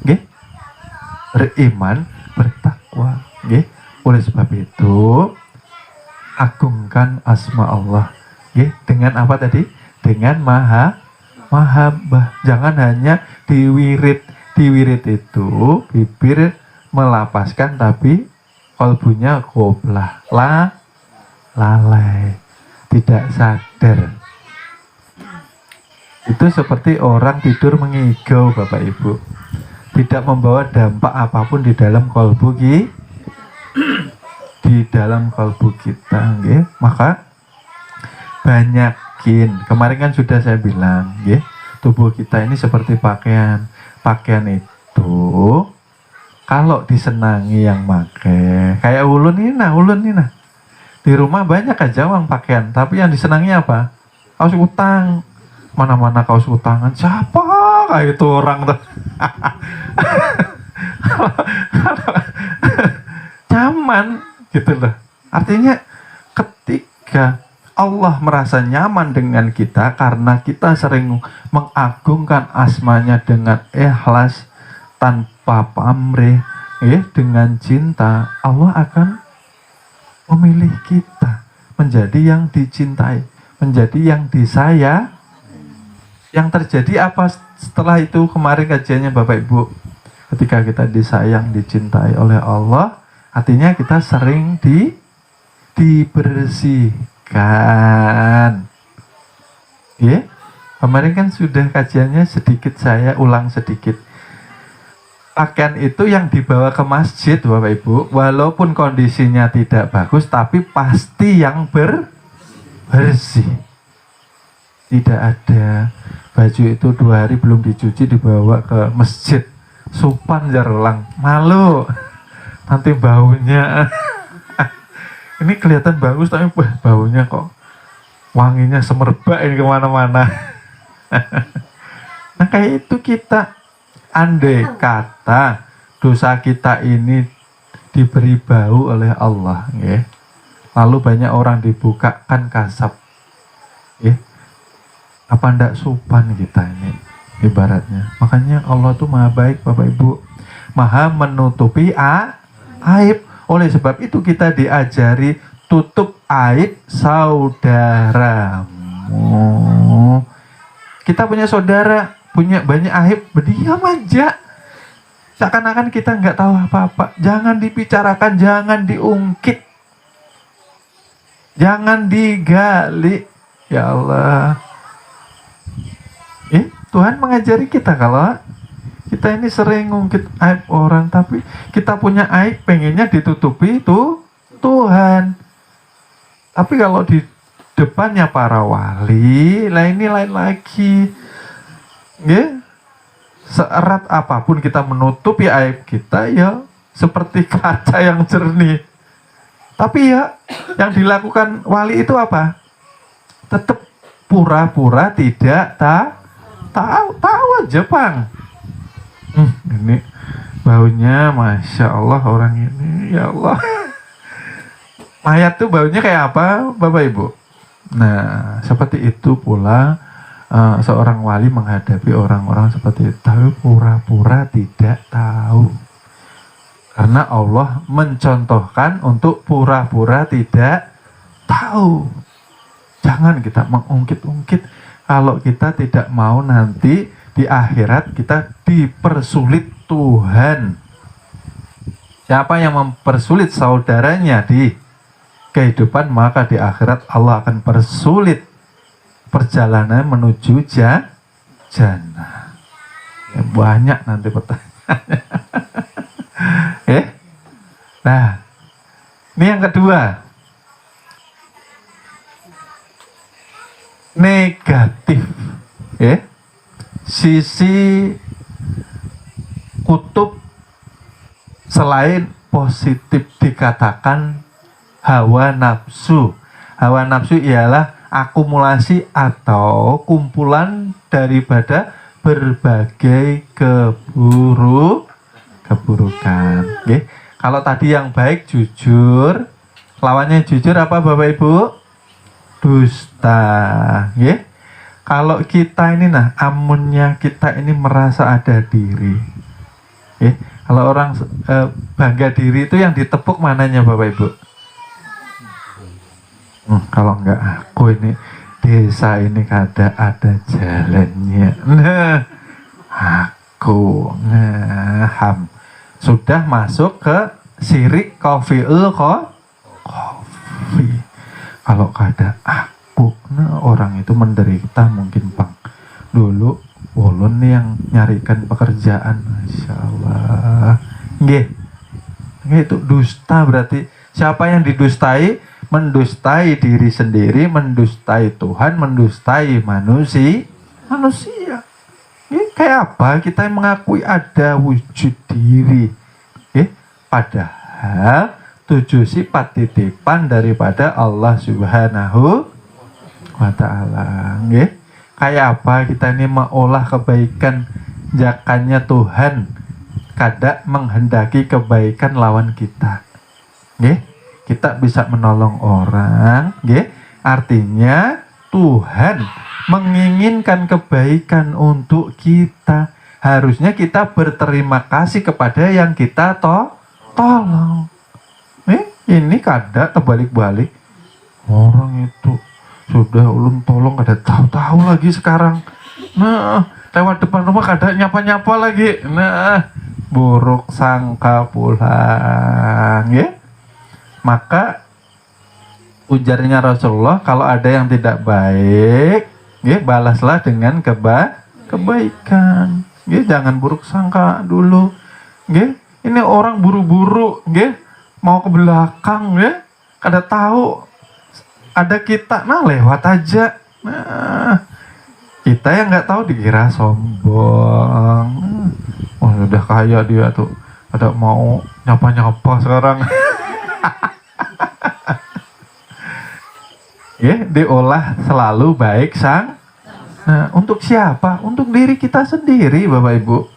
Nggih? Beriman, bertakwa, nggih? Oleh sebab itu agungkan asma Allah, nggih? Dengan apa tadi? Dengan mahabbah. Jangan hanya diwirid. Diwirid itu bibir melapaskan tapi kalbunya goblah, lalai, tidak sadar. Itu seperti orang tidur mengigau Bapak Ibu, tidak membawa dampak apapun di dalam kalbu kita, nggih. Maka banyakin, kemarin kan sudah saya bilang, nggih, tubuh kita ini seperti pakaian. Pakaian itu kalau disenangi yang make, kayak ulun ini nah. Di rumah banyak aja uang pakaian, tapi yang disenangi apa? Kaos utang. Mana-mana kaos utangan. Siapa kayak itu orang tuh? Nyaman gitu loh. Artinya ketika Allah merasa nyaman dengan kita karena kita sering mengagungkan asmanya dengan ikhlas, tanpa pamrih, dengan cinta, Allah akan memilih kita menjadi yang dicintai, menjadi yang disayang. Yang terjadi apa setelah itu kemarin kajiannya Bapak Ibu? Ketika kita disayang, dicintai oleh Allah, artinya kita sering dibersihkan. Ya, kemarin kan sudah kajiannya sedikit, saya ulang sedikit. Pakaian itu yang dibawa ke masjid Bapak Ibu, walaupun kondisinya tidak bagus, tapi pasti yang bersih. Tidak ada baju itu 2 hari belum dicuci dibawa ke masjid, sopan jarlang, malu nanti baunya. Ini kelihatan bagus tapi baunya kok wanginya semerbak ini kemana-mana. Nah kayak itu kita, andai kata dosa kita ini diberi bau oleh Allah, ya. Lalu banyak orang dibukakan kasab, ya. Apa ndak sopan kita ini ibaratnya. Makanya Allah tuh maha baik Bapak Ibu, maha menutupi aib. Oleh sebab itu kita diajari tutup aib saudaramu. Kita punya saudara, punya banyak aib, berdiam aja. Seakan-akan kita nggak tahu apa-apa. Jangan dibicarakan, jangan diungkit, jangan digali. Ya Allah, Tuhan mengajari kita kalau kita ini sering ngungkit aib orang, tapi kita punya aib pengennya ditutupi itu Tuhan. Tapi kalau di depannya para wali, lah ini lain lagi. Ya, seerat apapun kita menutupi aib kita, ya seperti kaca yang jernih. Tapi ya yang dilakukan wali itu apa? Tetap pura-pura tidak tahu aja, Bang. Ini baunya Masya Allah orang ini, ya Allah. Mayat tuh baunya kayak apa Bapak Ibu? Nah seperti itu pula seorang wali menghadapi orang-orang seperti itu, tapi pura-pura tidak tahu. Karena Allah mencontohkan untuk pura-pura tidak tahu. Jangan kita mengungkit-ungkit kalau kita tidak mau nanti di akhirat kita dipersulit Tuhan. Siapa yang mempersulit saudaranya di kehidupan, maka di akhirat Allah akan persulit perjalanan menuju jannah. Ya, banyak nanti pertanyaannya. Nah, ini yang kedua, negatif. Sisi kutub selain positif dikatakan hawa nafsu. Hawa nafsu ialah akumulasi atau kumpulan daripada berbagai keburukan. Kalau tadi yang baik jujur, lawannya jujur apa Bapak Ibu? Dusta. Kalau kita ini amunnya kita ini merasa ada diri. Kalau orang bangga diri itu yang ditepuk mananya Bapak Ibu? Kalau enggak aku ini desa ini ada jalannya. Nah, aku ngaham. Sudah masuk ke syirik kofiul kofi. Kalau ada aku, orang itu menderita mungkin Bang. Dulu ulun nih yang nyarikan pekerjaan, Masya Allah. Itu dusta berarti. Siapa yang didustai? Mendustai diri sendiri, mendustai Tuhan, mendustai manusia. Kayak apa? Kita yang mengakui ada wujud diri. Padahal 7 sifat titipan daripada Allah Subhanahu wa Ta'ala. Kayak apa kita ini mengolah kebaikan jakannya Tuhan, kadang menghendaki kebaikan lawan kita. Kita bisa menolong orang, artinya Tuhan menginginkan kebaikan untuk kita. Harusnya kita berterima kasih kepada yang kita tolong. Ini kadang terbalik-balik. Orang itu sudah ulun tolong kada tahu-tahu lagi sekarang. Lewat depan rumah kadang nyapa-nyapa lagi. Buruk sangka pulang, Maka ujarnya Rasulullah, kalau ada yang tidak baik, balaslah dengan kebaikan. Jangan buruk sangka dulu. Ini orang buru-buru, mau ke belakang, kada tahu ada kita, lewat aja. Kita yang nggak tahu dikira sombong. Udah kaya dia tuh, ada mau nyapa-nyapa sekarang. Diolah selalu baik Nah, untuk siapa? Untuk diri kita sendiri, Bapak Ibu.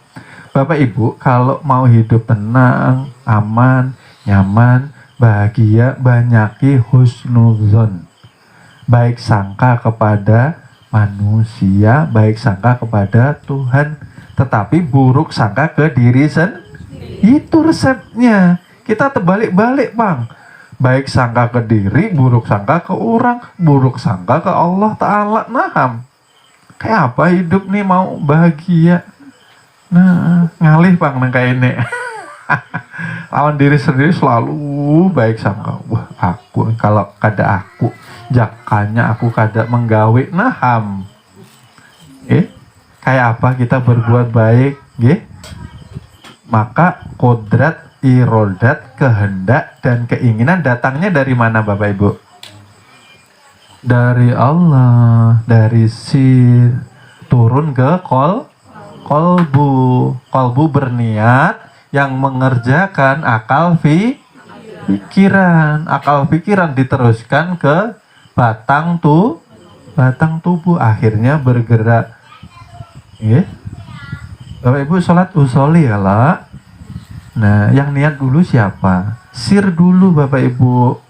Bapak Ibu, kalau mau hidup tenang, aman, nyaman, bahagia, banyaki husnuzon. Baik sangka kepada manusia, baik sangka kepada Tuhan, tetapi buruk sangka ke diri sendiri. Itu resepnya. Kita terbalik-balik, Bang. Baik sangka ke diri, buruk sangka ke orang, buruk sangka ke Allah Ta'ala. Nah, kayak apa hidup nih mau bahagia? Nah, ngalih Bang nang kayak ini. Lawan diri sendiri selalu baik sangka. Wah, aku kalau kada aku, jakanya aku kada menggawe naham. Kayak apa kita berbuat baik, maka kodrat, irodat, kehendak dan keinginan datangnya dari mana Bapak Ibu? Dari Allah, dari turun ke kolbu. Kolbu berniat yang mengerjakan akal pikiran. Akal pikiran diteruskan ke batang tubuh, akhirnya bergerak. Bapak Ibu sholat usoli kalau. Nah, yang niat dulu siapa? Sir dulu Bapak Ibu.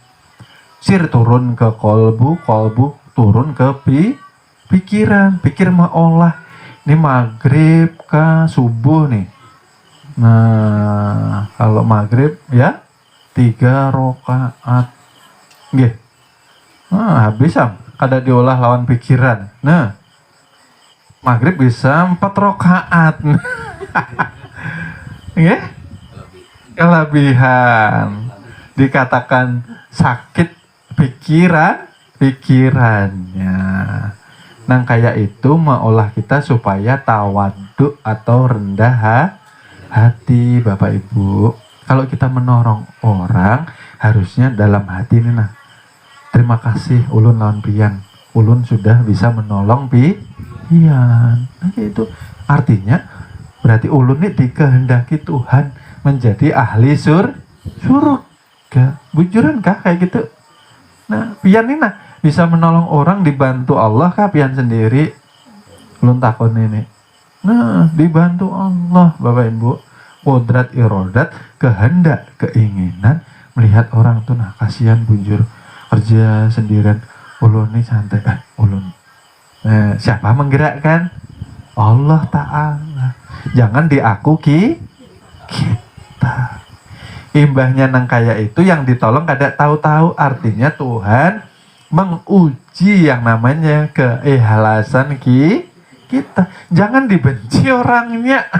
Sir turun ke kolbu, kolbu turun ke pikiran. Pikir mengolah. Ini maghrib ke subuh nih. Nah, kalau maghrib ya 3 rakaat. Habis kada diolah lawan pikiran. Nah, maghrib bisa 4 rakaat. Kelebihan. Dikatakan sakit pikirannya. Nang kayak itu mengolah kita supaya tawaduk atau rendah hati Bapak Ibu. Kalau kita menolong orang harusnya dalam hati ini nah. Terima kasih ulun lawan pian. Ulun sudah bisa menolong pian. Nah itu artinya berarti ulun ini dikehendaki Tuhan menjadi ahli surga. Bujuran kah kayak gitu? Nah, pian ini nah bisa menolong orang dibantu Allah kah pian sendiri? Ulun takon ini. Nah, dibantu Allah Bapak Ibu. Kodrat irodat, kehendak, keinginan melihat orang tuh nah kasihan bujur kerja sendirian. Ulun nih santai ulun. Siapa menggerakkan? Allah Ta'ala. Jangan diaku kita. Imbahnya nang kaya itu yang ditolong kada tahu-tahu, artinya Tuhan menguji yang namanya keikhlasan kita. Jangan dibenci orangnya.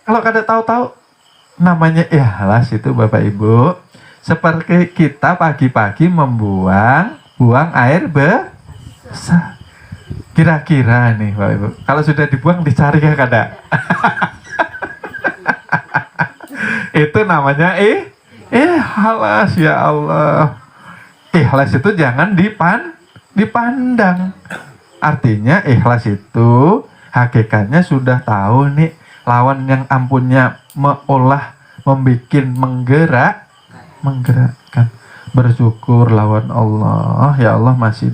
Kalau kada tahu-tahu namanya ikhlas itu Bapak Ibu seperti kita pagi-pagi buang air besar. Kira-kira nih Bapak Ibu, kalau sudah dibuang dicari ya kada? Itu namanya ikhlas ya Allah. Ikhlas itu jangan dipandang. Artinya ikhlas itu hakikatnya sudah tahu nih lawan yang ampunnya mengolah, menggerakkan. Bersyukur lawan Allah. Ya Allah masih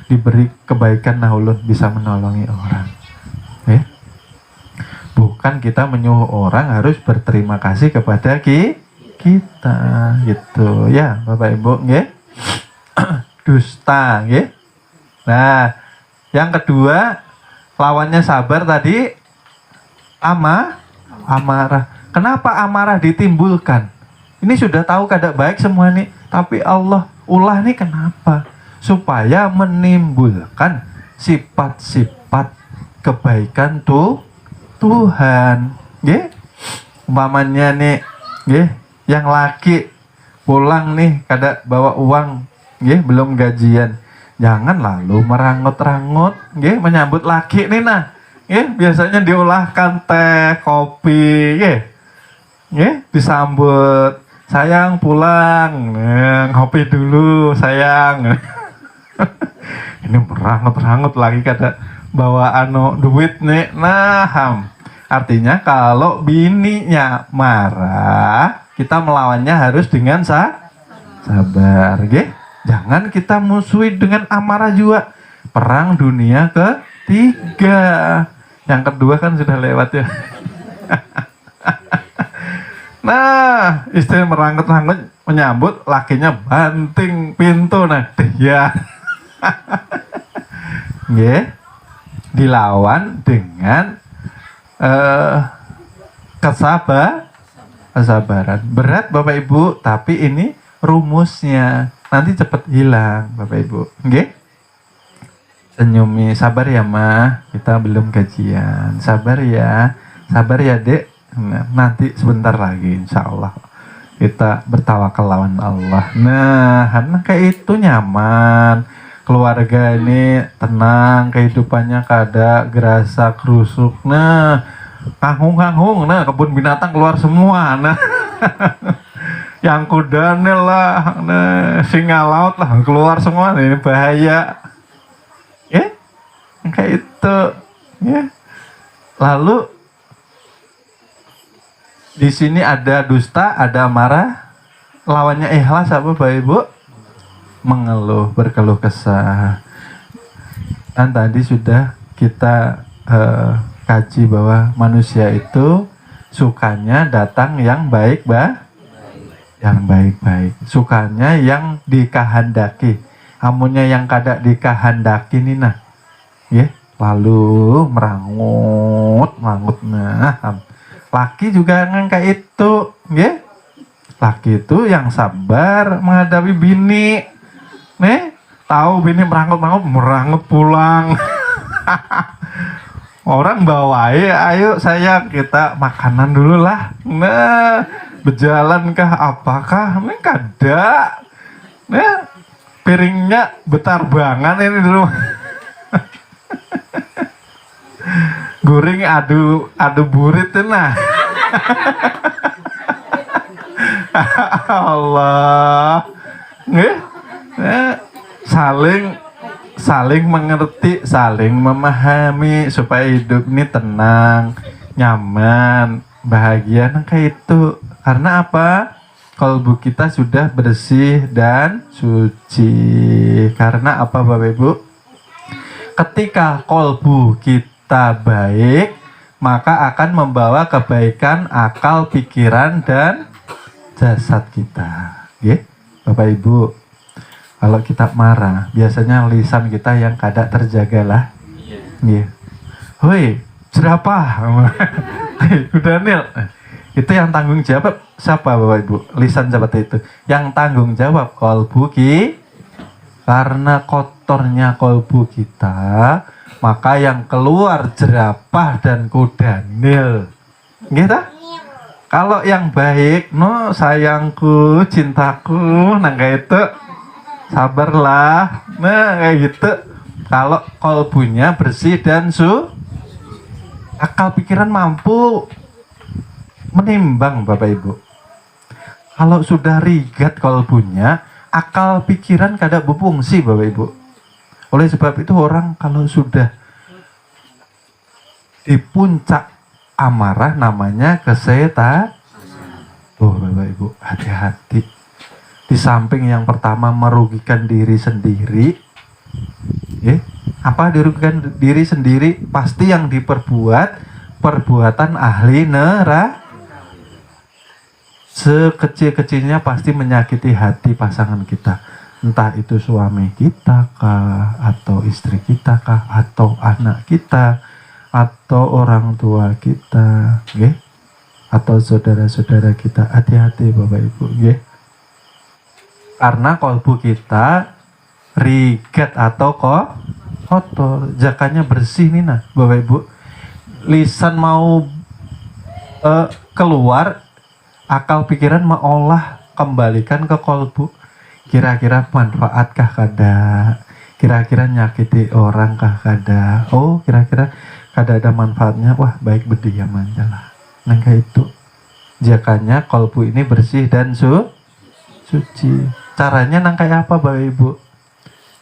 diberi kebaikan nah ulun bisa menolongi orang. Bukan kita menyuruh orang harus berterima kasih kepada kita gitu ya Bapak Ibu dusta Nah, yang kedua lawannya sabar tadi amarah. Kenapa amarah ditimbulkan? Ini sudah tahu kada baik semua nih, tapi Allah ulah nih kenapa? Supaya menimbulkan sifat-sifat kebaikan Tuhan. Umpamanya nih, yang laki pulang nih kada bawa uang, belum gajian. Jangan lalu merangut-rangut, menyambut laki nih nah. Biasanya diolahkan teh, kopi, disambut. Sayang pulang, ngopi dulu sayang. Ini merangut-rangut lagi kada bawa duit nih. Nah, artinya kalau bininya marah, kita melawannya harus dengan sabar, Jangan kita musuhi dengan amarah juga. Perang Dunia Ketiga. Yang kedua kan sudah lewat ya. Nah, istri merangkut-rangkut menyambut, lakinya banting pintu. Nah, dia dilawan dengan kesabaran. Berat Bapak Ibu, tapi ini rumusnya. Nanti cepat hilang Bapak Ibu. Senyumi, sabar ya Ma, kita belum gajian. Sabar ya Dek. Nah, nanti sebentar lagi insya Allah kita bertawakal lawan Allah. Nah, karena kayak itu nyaman, keluarga ini tenang, kehidupannya kada gerasa kerusuk. Nah, kangkung, nah kebun binatang keluar semua. Nah, yang kudanil lah, nah singa laut lah keluar semua. Nah, ini bahaya. Kayak itu. Lalu di sini ada dusta, ada marah. Lawannya ikhlas apa Bapak Ibu? Mengeluh, berkeluh kesah. Dan tadi sudah kita kaji bahwa manusia itu sukanya datang yang baik, yang baik-baik. Sukanya yang dikahandaki. Amunnya yang kada dikahandaki nih nah. Lalu merangut. Nah, laki juga kayak itu, Laki itu yang sabar menghadapi bini. Tahu bini merangut pulang. Orang bawain, ayo sayang kita makanan dulu lah. Nah, berjalankah apakah? Ini kada. Nah, piringnya betarbangan ini dulu. Guring adu burit nah. Allah. Saling mengerti, saling memahami supaya hidup ini tenang, nyaman, bahagia. Nah kayak itu. Karena apa? Kalbu kita sudah bersih dan suci. Karena apa Bapak Ibu? Ketika kalbu kita baik, maka akan membawa kebaikan akal, pikiran, dan jasad kita. Bapak Ibu, kalau kita marah, biasanya lisan kita yang kada terjaga lah. Hoi, jerapah. Udah Nil. Itu yang tanggung jawab siapa Bapak Ibu? Lisan seperti itu. Yang tanggung jawab kalbu kita. Karena kotornya kalbu kita, maka yang keluar jerapah dan kudanil. Gitu? Kalau yang baik, no sayangku, cintaku, nah kayak itu, sabarlah. Nah kayak gitu. Kalau kalbunya bersih dan akal pikiran mampu menimbang Bapak Ibu. Kalau sudah rigat kalbunya, akal pikiran kada berfungsi Bapak Ibu. Oleh sebab itu orang kalau sudah di puncak amarah namanya kesetan. Bapak Ibu, hati-hati. Di samping yang pertama merugikan diri sendiri. Apa dirugikan diri sendiri? Pasti yang diperbuat perbuatan ahli neraka. Sekecil-kecilnya pasti menyakiti hati pasangan kita. Entah itu suami kita kah, atau istri kita kah, atau anak kita, atau orang tua kita, atau saudara-saudara kita. Hati-hati Bapak Ibu, Karena kalbu kita rigat atau kotor, jakanya bersih nih nah Bapak Ibu. Lisan mau keluar, akal pikiran mengolah kembalikan ke kalbu. Kira-kira manfaatkah kada? Kira-kira nyakiti orang kah kada? Oh, kira-kira kada ada manfaatnya. Wah, baik berdiam aja lah. Nah kayak itu. Jakanya kalbu ini bersih dan suci. Caranya nang kayak apa Bapak Ibu?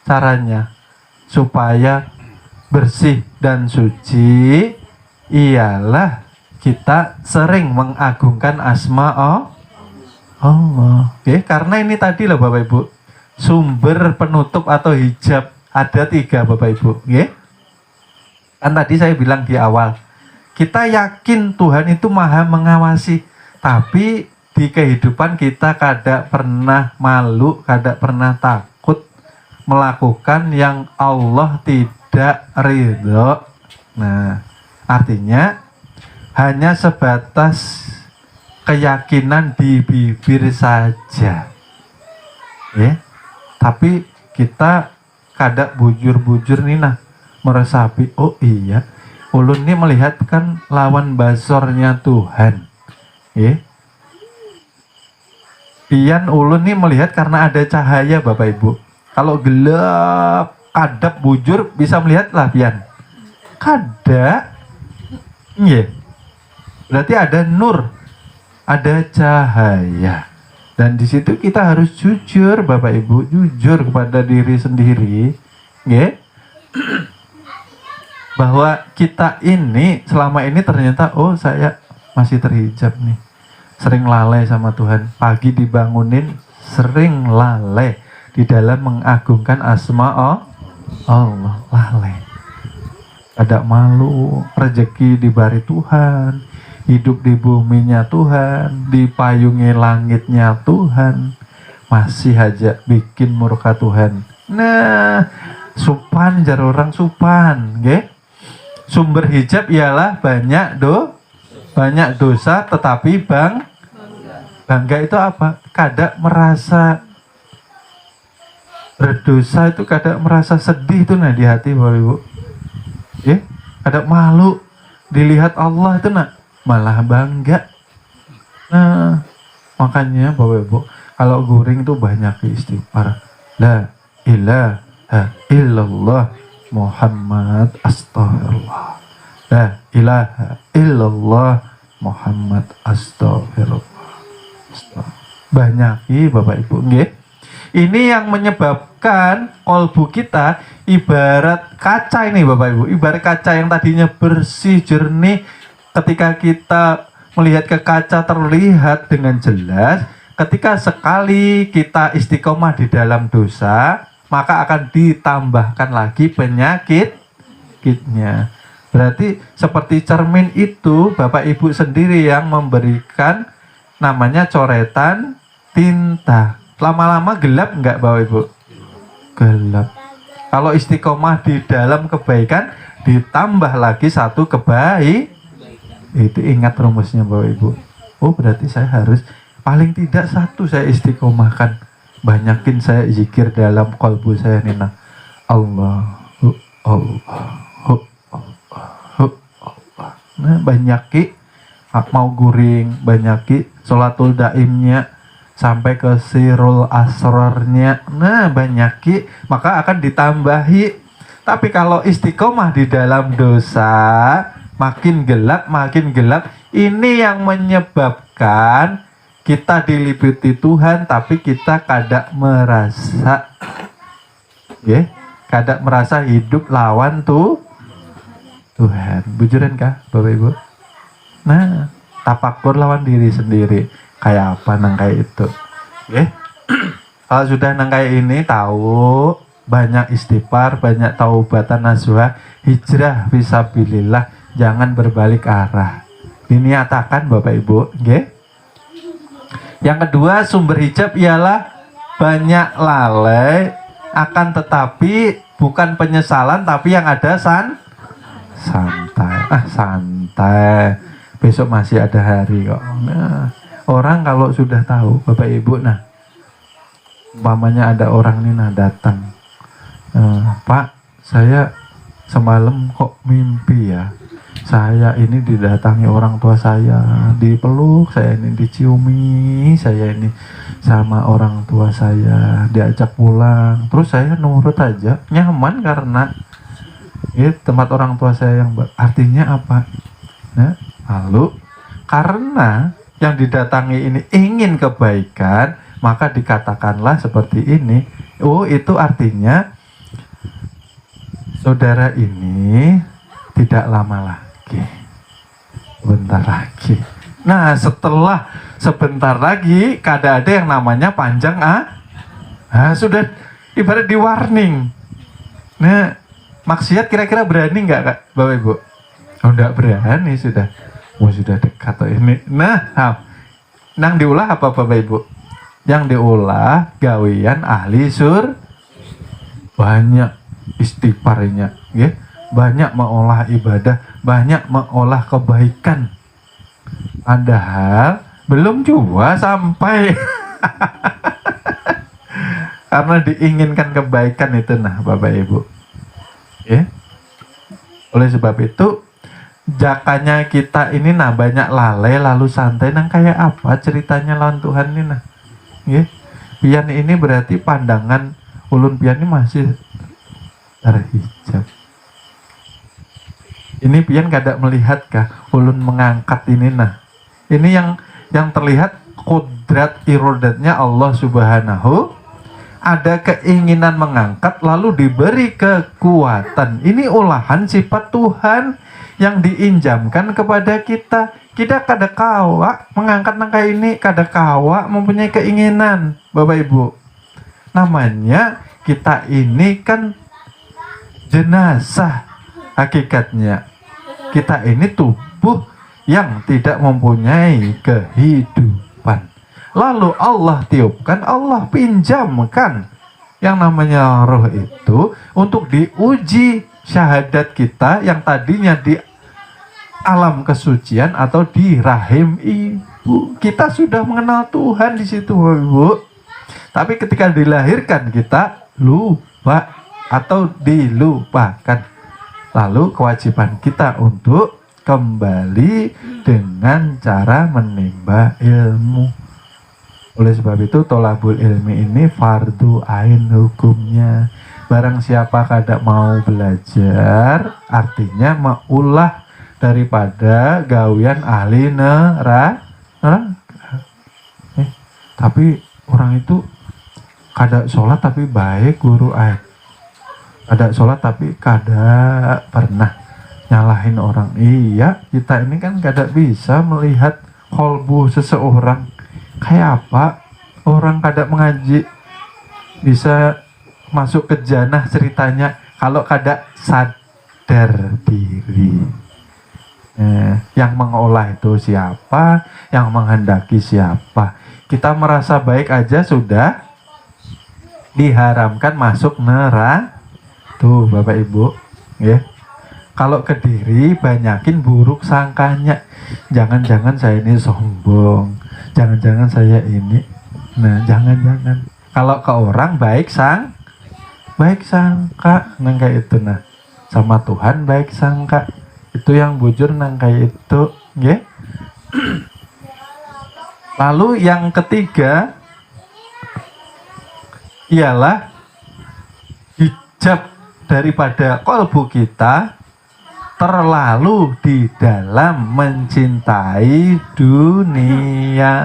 Caranya supaya bersih dan suci ialah kita sering mengagungkan asma Allah. Karena ini tadi loh Bapak Ibu, sumber penutup atau hijab ada 3 Bapak Ibu, nggih. Kan tadi saya bilang di awal, kita yakin Tuhan itu maha mengawasi, tapi di kehidupan kita kada pernah malu, kada pernah takut melakukan yang Allah tidak ridho. Nah, artinya hanya sebatas keyakinan di bibir saja, ya. Tapi kita kada bujur-bujur nih nah meresapi, oh iya, ulun ini melihat kan lawan basornya Tuhan, ya. Pian ulun nih melihat karena ada cahaya Bapak Ibu. Kalau gelap, kadap bujur bisa melihat lah pian. Kada, iya. Berarti ada nur, ada cahaya. Dan di situ kita harus jujur Bapak Ibu, jujur kepada diri sendiri, ya. Bahwa kita ini selama ini ternyata, oh saya masih terhijab nih, sering lalai sama Tuhan, pagi dibangunin sering lalai di dalam mengagungkan asma Allah, lalai, ada malu, rezeki diberi Tuhan, hidup di buminya Tuhan, dipayungi langitnya Tuhan, masih aja bikin murka Tuhan. Nah, supan jar orang supan, nggih. Sumber hijab ialah banyak dosa, tetapi bangga itu apa? Kada merasa berdosa itu, kada merasa sedih itu nah di hati Bapak Ibu. Ya, kada malu dilihat Allah itu nak, malah bangga. Nah, makanya Bapak Ibu, kalau guring itu banyak istighfar. La ilaha illallah Muhammad astagfirullah. La ilaha illallah Muhammad astagfirullah. Banyaki Bapak Ibu, nggih. Ini yang menyebabkan kolbu kita ibarat kaca ini Bapak Ibu, ibarat kaca yang tadinya bersih jernih, ketika kita melihat ke kaca terlihat dengan jelas. Ketika sekali kita istiqomah di dalam dosa, maka akan ditambahkan lagi penyakitnya. Berarti seperti cermin itu Bapak Ibu sendiri yang memberikan namanya coretan tinta. Lama-lama gelap enggak Bapak Ibu? Gelap. Kalau istiqomah di dalam kebaikan ditambah lagi satu kebaikan, itu ingat rumusnya Bapak Ibu. Oh berarti saya harus paling tidak satu saya istiqomahkan. Banyakin saya zikir dalam kalbu saya nina. Allahu Allah. Nah banyaki mau guring, banyaki sholatul daimnya sampai ke sirul asrarnya. Nah banyaki maka akan ditambahi. Tapi kalau istiqomah di dalam dosa, makin gelap. Ini yang menyebabkan kita diliputi Tuhan, tapi kita kada merasa, ya, kada merasa hidup lawan Tuhan. Bujuran kah, Bapak Ibu? Nah, tafakur lawan diri sendiri. Kayak apa nang kayak itu, ya? Kalau sudah nang kayak ini tahu, banyak istighfar, banyak taubatan nasuha, hijrah fisabilillah, jangan berbalik arah. Diniatakan Bapak Ibu, ya? Yang kedua, sumber hijab ialah banyak lalai, akan tetapi bukan penyesalan, tapi yang ada santai. Santai. Besok masih ada hari kok. Nah, orang kalau sudah tahu Bapak Ibu, nah, umpamanya ada orang nih nah datang, Pak, saya semalam kok mimpi ya. Saya ini didatangi orang tua saya, dipeluk, saya ini diciumi, saya ini sama orang tua saya diajak pulang. Terus saya nurut aja, nyaman karena ya, tempat orang tua saya yang artinya apa? Nah, lalu karena yang didatangi ini ingin kebaikan, maka dikatakanlah seperti ini. Oh, itu artinya saudara ini tidak lama lagi. Bentar lagi. Nah setelah sebentar lagi kada ada yang namanya panjang Nah, sudah ibarat di warning. Nah, maksiat kira-kira berani nggak Kak, Bapak Ibu? Oh, enggak berani sudah. Oh, sudah dekat ini. Nah, nang diulah apa Bapak Ibu? Yang diulah gawian ahli sur, banyak istighfarnya, ya. Banyak mengolah ibadah, banyak mengolah kebaikan. Padahal belum juga sampai. Karena diinginkan kebaikan itu, nah Bapak Ibu, ya. Oleh sebab itu jakanya kita ini nah banyak lalai lalu santai, nang kayak apa ceritanya lawan Tuhan ini nah, ya. Pian ini berarti pandangan ulun pian ini masih terhijab. Ini pian kada melihat kah ulun mengangkat ini nah. Ini yang terlihat kodrat irodatnya Allah Subhanahu. Ada keinginan mengangkat lalu diberi kekuatan. Ini olahan sifat Tuhan yang diinjamkan kepada kita. Kita kada kawa mengangkat nangka ini, kada kawa mempunyai keinginan, Bapak Ibu. Namanya kita ini kan jenazah hakikatnya. Kita ini tubuh yang tidak mempunyai kehidupan. Lalu Allah tiupkan, Allah pinjamkan yang namanya roh itu untuk diuji syahadat kita yang tadinya di alam kesucian atau di rahim ibu. Kita sudah mengenal Tuhan di situ, Ibu. Tapi ketika dilahirkan kita lupa atau dilupakan. Lalu kewajiban kita untuk kembali dengan cara menimba ilmu. Oleh sebab itu tolabul ilmi ini fardu ain hukumnya. Barang siapa kada mau belajar, artinya maulah daripada gawian ahli neraka. Tapi orang itu kada sholat tapi baik guru kada sholat tapi kada pernah nyalahin orang. Iya, kita ini kan kada bisa melihat kolbu seseorang. Kayak apa orang kada mengaji bisa masuk ke jannah ceritanya kalau kada sadar diri. Yang mengolah itu siapa, yang menghendaki siapa. Kita merasa baik aja sudah diharamkan masuk neraka. Tuh Bapak Ibu, ya. Kalau ke diri banyakin buruk sangkanya. Jangan-jangan saya ini sombong. Jangan-jangan saya ini. Nah, jangan-jangan. Kalau ke orang baik sangka nang kayak itu nah. Sama Tuhan baik sangka. Itu yang bujur nang kayak itu, ya. Lalu yang ketiga ialah hijab daripada kalbu kita terlalu di dalam mencintai dunia.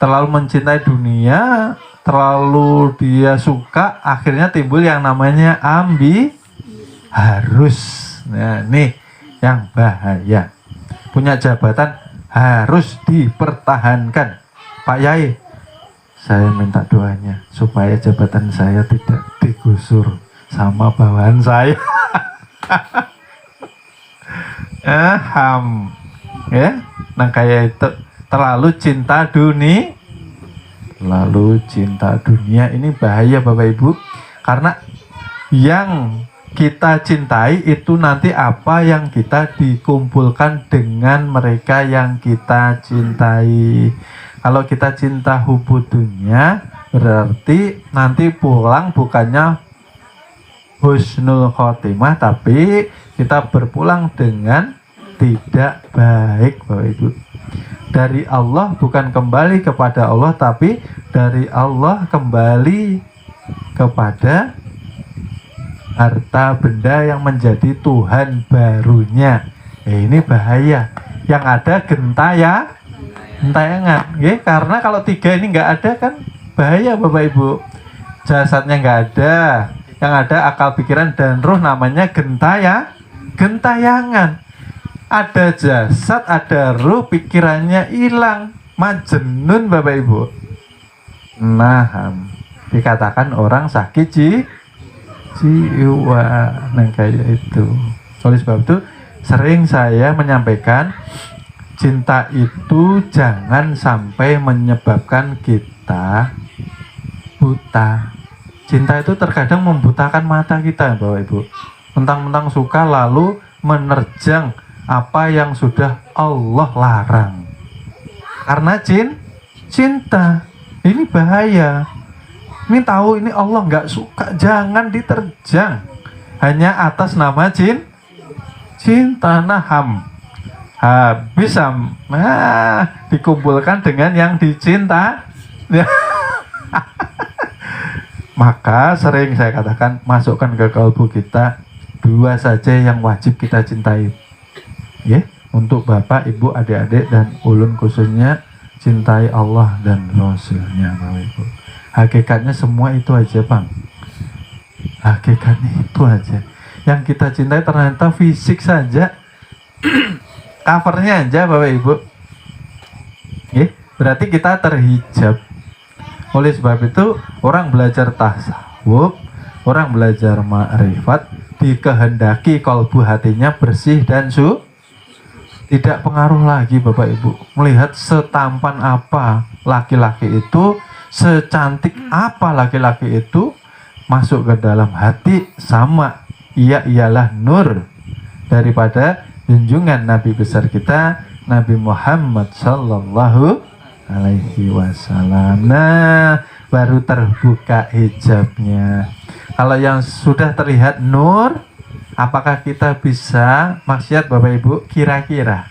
Terlalu mencintai dunia, terlalu dia suka, akhirnya timbul yang namanya harus. Nah, nih yang bahaya. Punya jabatan harus dipertahankan. Pak Yai, saya minta doanya supaya jabatan saya tidak digusur sama bawahan saya. Ya, nah kayak itu terlalu cinta dunia. Lalu cinta dunia ini bahaya Bapak Ibu, karena yang kita cintai itu nanti apa yang kita dikumpulkan dengan mereka yang kita cintai. Kalau kita cinta hubud dunia, berarti nanti pulang bukannya husnul khotimah, tapi kita berpulang dengan tidak baik Bapak Ibu. Dari Allah bukan kembali kepada Allah, tapi dari Allah kembali kepada harta benda yang menjadi Tuhan barunya. Ini bahaya. Yang ada gentayangan, ya. Karena kalau tiga ini nggak ada kan bahaya Bapak Ibu. Jasadnya nggak ada, yang ada akal pikiran dan roh, namanya gentayangan. Ada jasad, ada roh, pikirannya hilang, majnun Bapak Ibu. Naham. Dikatakan orang sakit jiwa. Nah kayak itu. Oleh sebab itu sering saya menyampaikan cinta itu jangan sampai menyebabkan kita buta. Cinta itu terkadang membutakan mata kita, Bapak Ibu. Mentang-mentang suka lalu menerjang apa yang sudah Allah larang. Karena cinta. Ini bahaya. Ini tahu ini Allah nggak suka, jangan diterjang. Hanya atas nama cinta. Naham. Habis dikumpulkan dengan yang dicinta. Maka sering saya katakan masukkan ke kalbu kita dua saja yang wajib kita cintai. Ya, untuk Bapak, Ibu, adik-adik dan ulun khususnya cintai Allah dan Rasulnya, Bapak Ibu. Hakikatnya semua itu aja, Bang. Hakikatnya itu aja. Yang kita cintai ternyata fisik saja. Covernya aja, Bapak Ibu. Ya, berarti kita terhijab. Oleh sebab itu orang belajar tasawuf, orang belajar ma'rifat dikehendaki kalbu hatinya bersih dan tidak pengaruh lagi Bapak Ibu melihat setampan apa laki-laki itu, secantik apa laki-laki itu, masuk ke dalam hati sama ia ialah nur daripada junjungan Nabi besar kita Nabi Muhammad Sallallahu Alaihi Wasallam. Nah, baru terbuka hijabnya. Kalau yang sudah terlihat nur, apakah kita bisa maksiat Bapak Ibu? Kira-kira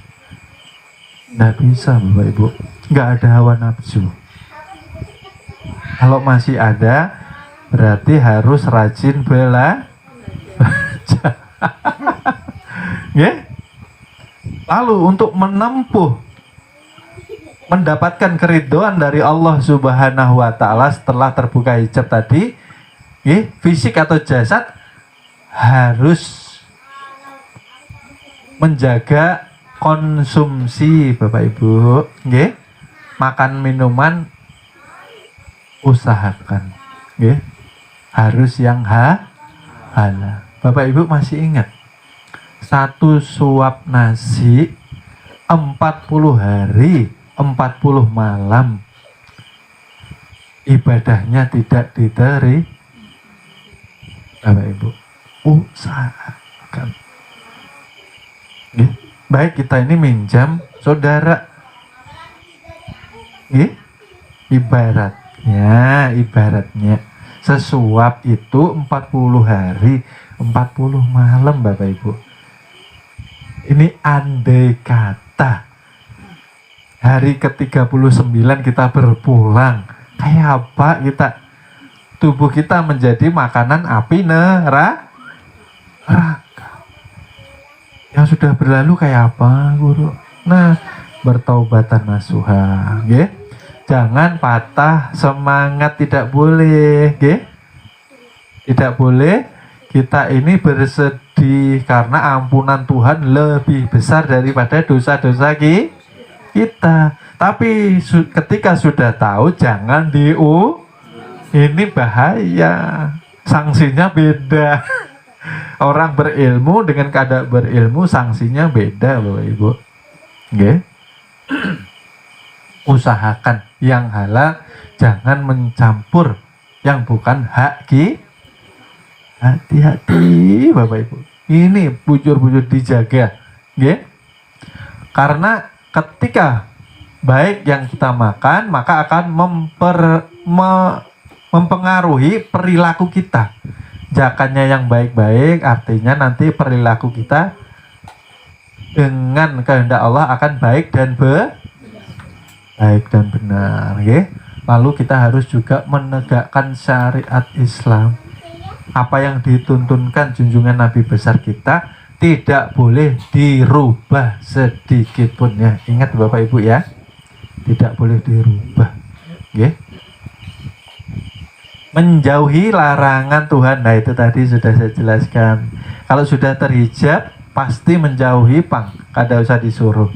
nggak bisa Bapak Ibu. Nggak ada hawa nafsu. Kalau masih ada, berarti harus rajin baca. Ya. Lalu untuk menempuh mendapatkan keridhaan dari Allah Subhanahu wa Ta'ala setelah terbuka hijab tadi, fisik atau jasad harus menjaga konsumsi Bapak Ibu, makan minuman usahakan, harus yang halal. Bapak Ibu masih ingat satu suap nasi 40 hari 40 malam ibadahnya tidak diterima. Bapak Ibu usahakan. Baik kita ini minjam saudara, ibaratnya sesuap itu 40 hari 40 malam Bapak Ibu. Ini andai kata hari ke-39 kita berpulang, kayak apa kita? Tubuh kita menjadi makanan api neraka. Yang sudah berlalu kayak apa, Guru? Nah, bertaubatan nasuha, Jangan patah semangat, tidak boleh, Tidak boleh kita ini bersedih karena ampunan Tuhan lebih besar daripada dosa-dosa kita. Tapi ketika sudah tahu jangan ini bahaya, sanksinya beda. Orang berilmu dengan kada berilmu sanksinya beda Bapak Ibu. Usahakan yang halal, jangan mencampur yang bukan hak hati-hati Bapak Ibu. Ini bujur-bujur dijaga, karena ketika baik yang kita makan, maka akan mempengaruhi perilaku kita. Jakannya yang baik-baik, artinya nanti perilaku kita dengan kehendak Allah akan baik dan benar. Lalu kita harus juga menegakkan syariat Islam. Apa yang dituntunkan junjungan Nabi besar kita tidak boleh dirubah sedikit pun ya. Ingat Bapak Ibu ya, tidak boleh dirubah. Menjauhi larangan Tuhan. Nah itu tadi sudah saya jelaskan. Kalau sudah terhijab pasti menjauhi kada usah disuruh.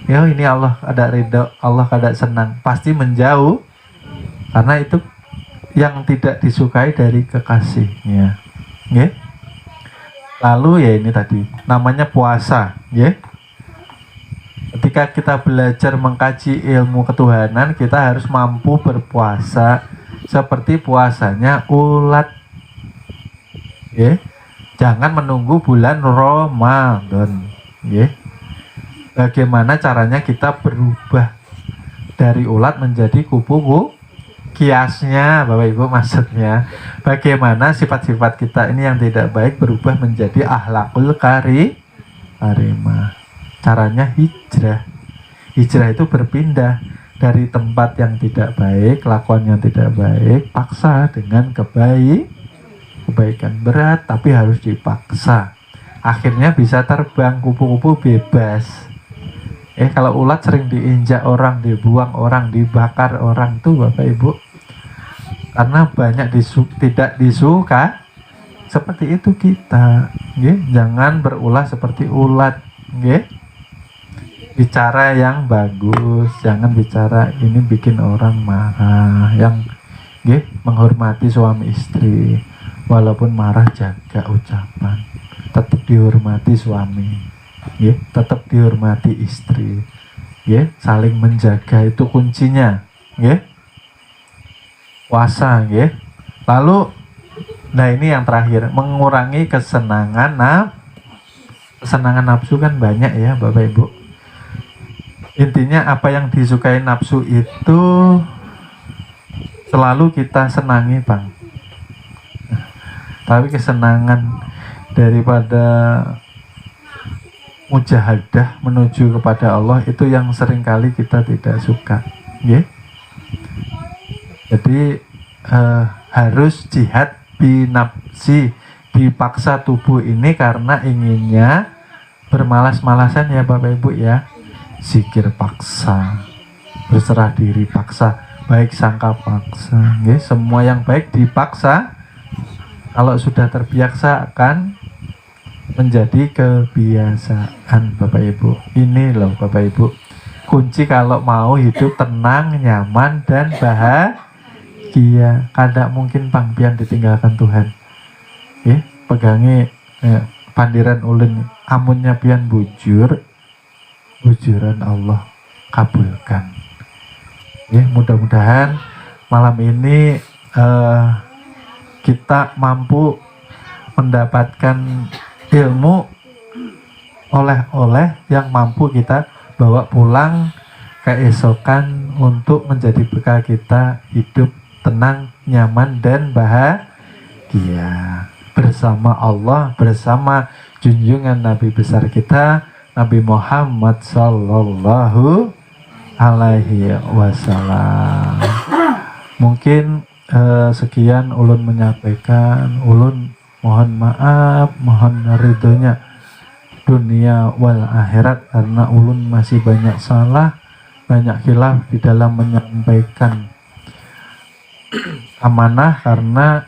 Ya ini Allah ada ridho, Allah kada senang, pasti menjauh. karena itu yang tidak disukai dari kekasihnya. Nggih. Lalu ya ini tadi namanya puasa, nggih. Ketika kita belajar mengkaji ilmu ketuhanan, kita harus mampu berpuasa seperti puasanya ulat. Nggih. Jangan menunggu bulan Ramadan, nggih. Bagaimana caranya kita berubah dari ulat menjadi kupu-kupu? Kiasnya Bapak Ibu, maksudnya bagaimana sifat-sifat kita ini yang tidak baik berubah menjadi akhlakul karimah. Caranya hijrah. Hijrah itu berpindah dari tempat yang tidak baik, kelakuan yang tidak baik, paksa dengan kebaikan. Berat tapi harus dipaksa. Akhirnya bisa terbang, kupu-kupu bebas. Kalau ulat sering diinjak orang, dibuang orang, dibakar orang tuh Bapak Ibu, karena banyak tidak disuka. Seperti itu kita, nggih. Jangan berulah seperti ulat, nggih. Bicara yang bagus, jangan bicara ini bikin orang marah. Yang nggih, menghormati suami istri, walaupun marah jaga ucapan, tetap dihormati suami. Ya, tetap dihormati istri. Ya, saling menjaga itu kuncinya. Ya, puasa. Ya, lalu, nah ini yang terakhir, mengurangi kesenangan nafsu kan banyak ya Bapak Ibu. Intinya apa yang disukai nafsu itu selalu kita senangi, Bang. Tapi kesenangan daripada mujahadah menuju kepada Allah itu yang seringkali kita tidak suka, yeah? Jadi harus jihad binafsi, dipaksa tubuh ini karena inginnya bermalas-malasan ya Bapak Ibu ya. Zikir paksa, berserah diri paksa, baik sangka paksa, yeah? Semua yang baik dipaksa. Kalau sudah terbiasa akan menjadi kebiasaan Bapak Ibu. Ini loh Bapak Ibu, kunci kalau mau hidup tenang, nyaman, dan bahagia. Kada mungkin pangpian ditinggalkan Tuhan. Pegangi pandiran ulun, amunnya pian bujur, bujuran Allah kabulkan. Mudah-mudahan malam ini kita mampu mendapatkan ilmu oleh-oleh yang mampu kita bawa pulang keesokan untuk menjadi bekal kita hidup tenang, nyaman, dan bahagia bersama Allah, bersama junjungan Nabi besar kita Nabi Muhammad Sallallahu Alaihi Wasallam. Mungkin sekian ulun menyampaikan. Ulun mohon maaf, mohon ridhonya dunia wal akhirat karena ulun masih banyak salah, banyak khilaf di dalam menyampaikan amanah, karena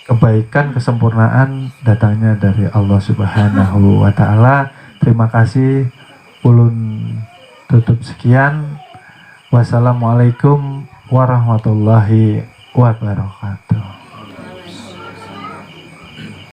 kebaikan, kesempurnaan datangnya dari Allah Subhanahu wa Ta'ala. Terima kasih, ulun tutup sekian. Wassalamualaikum warahmatullahi wabarakatuh.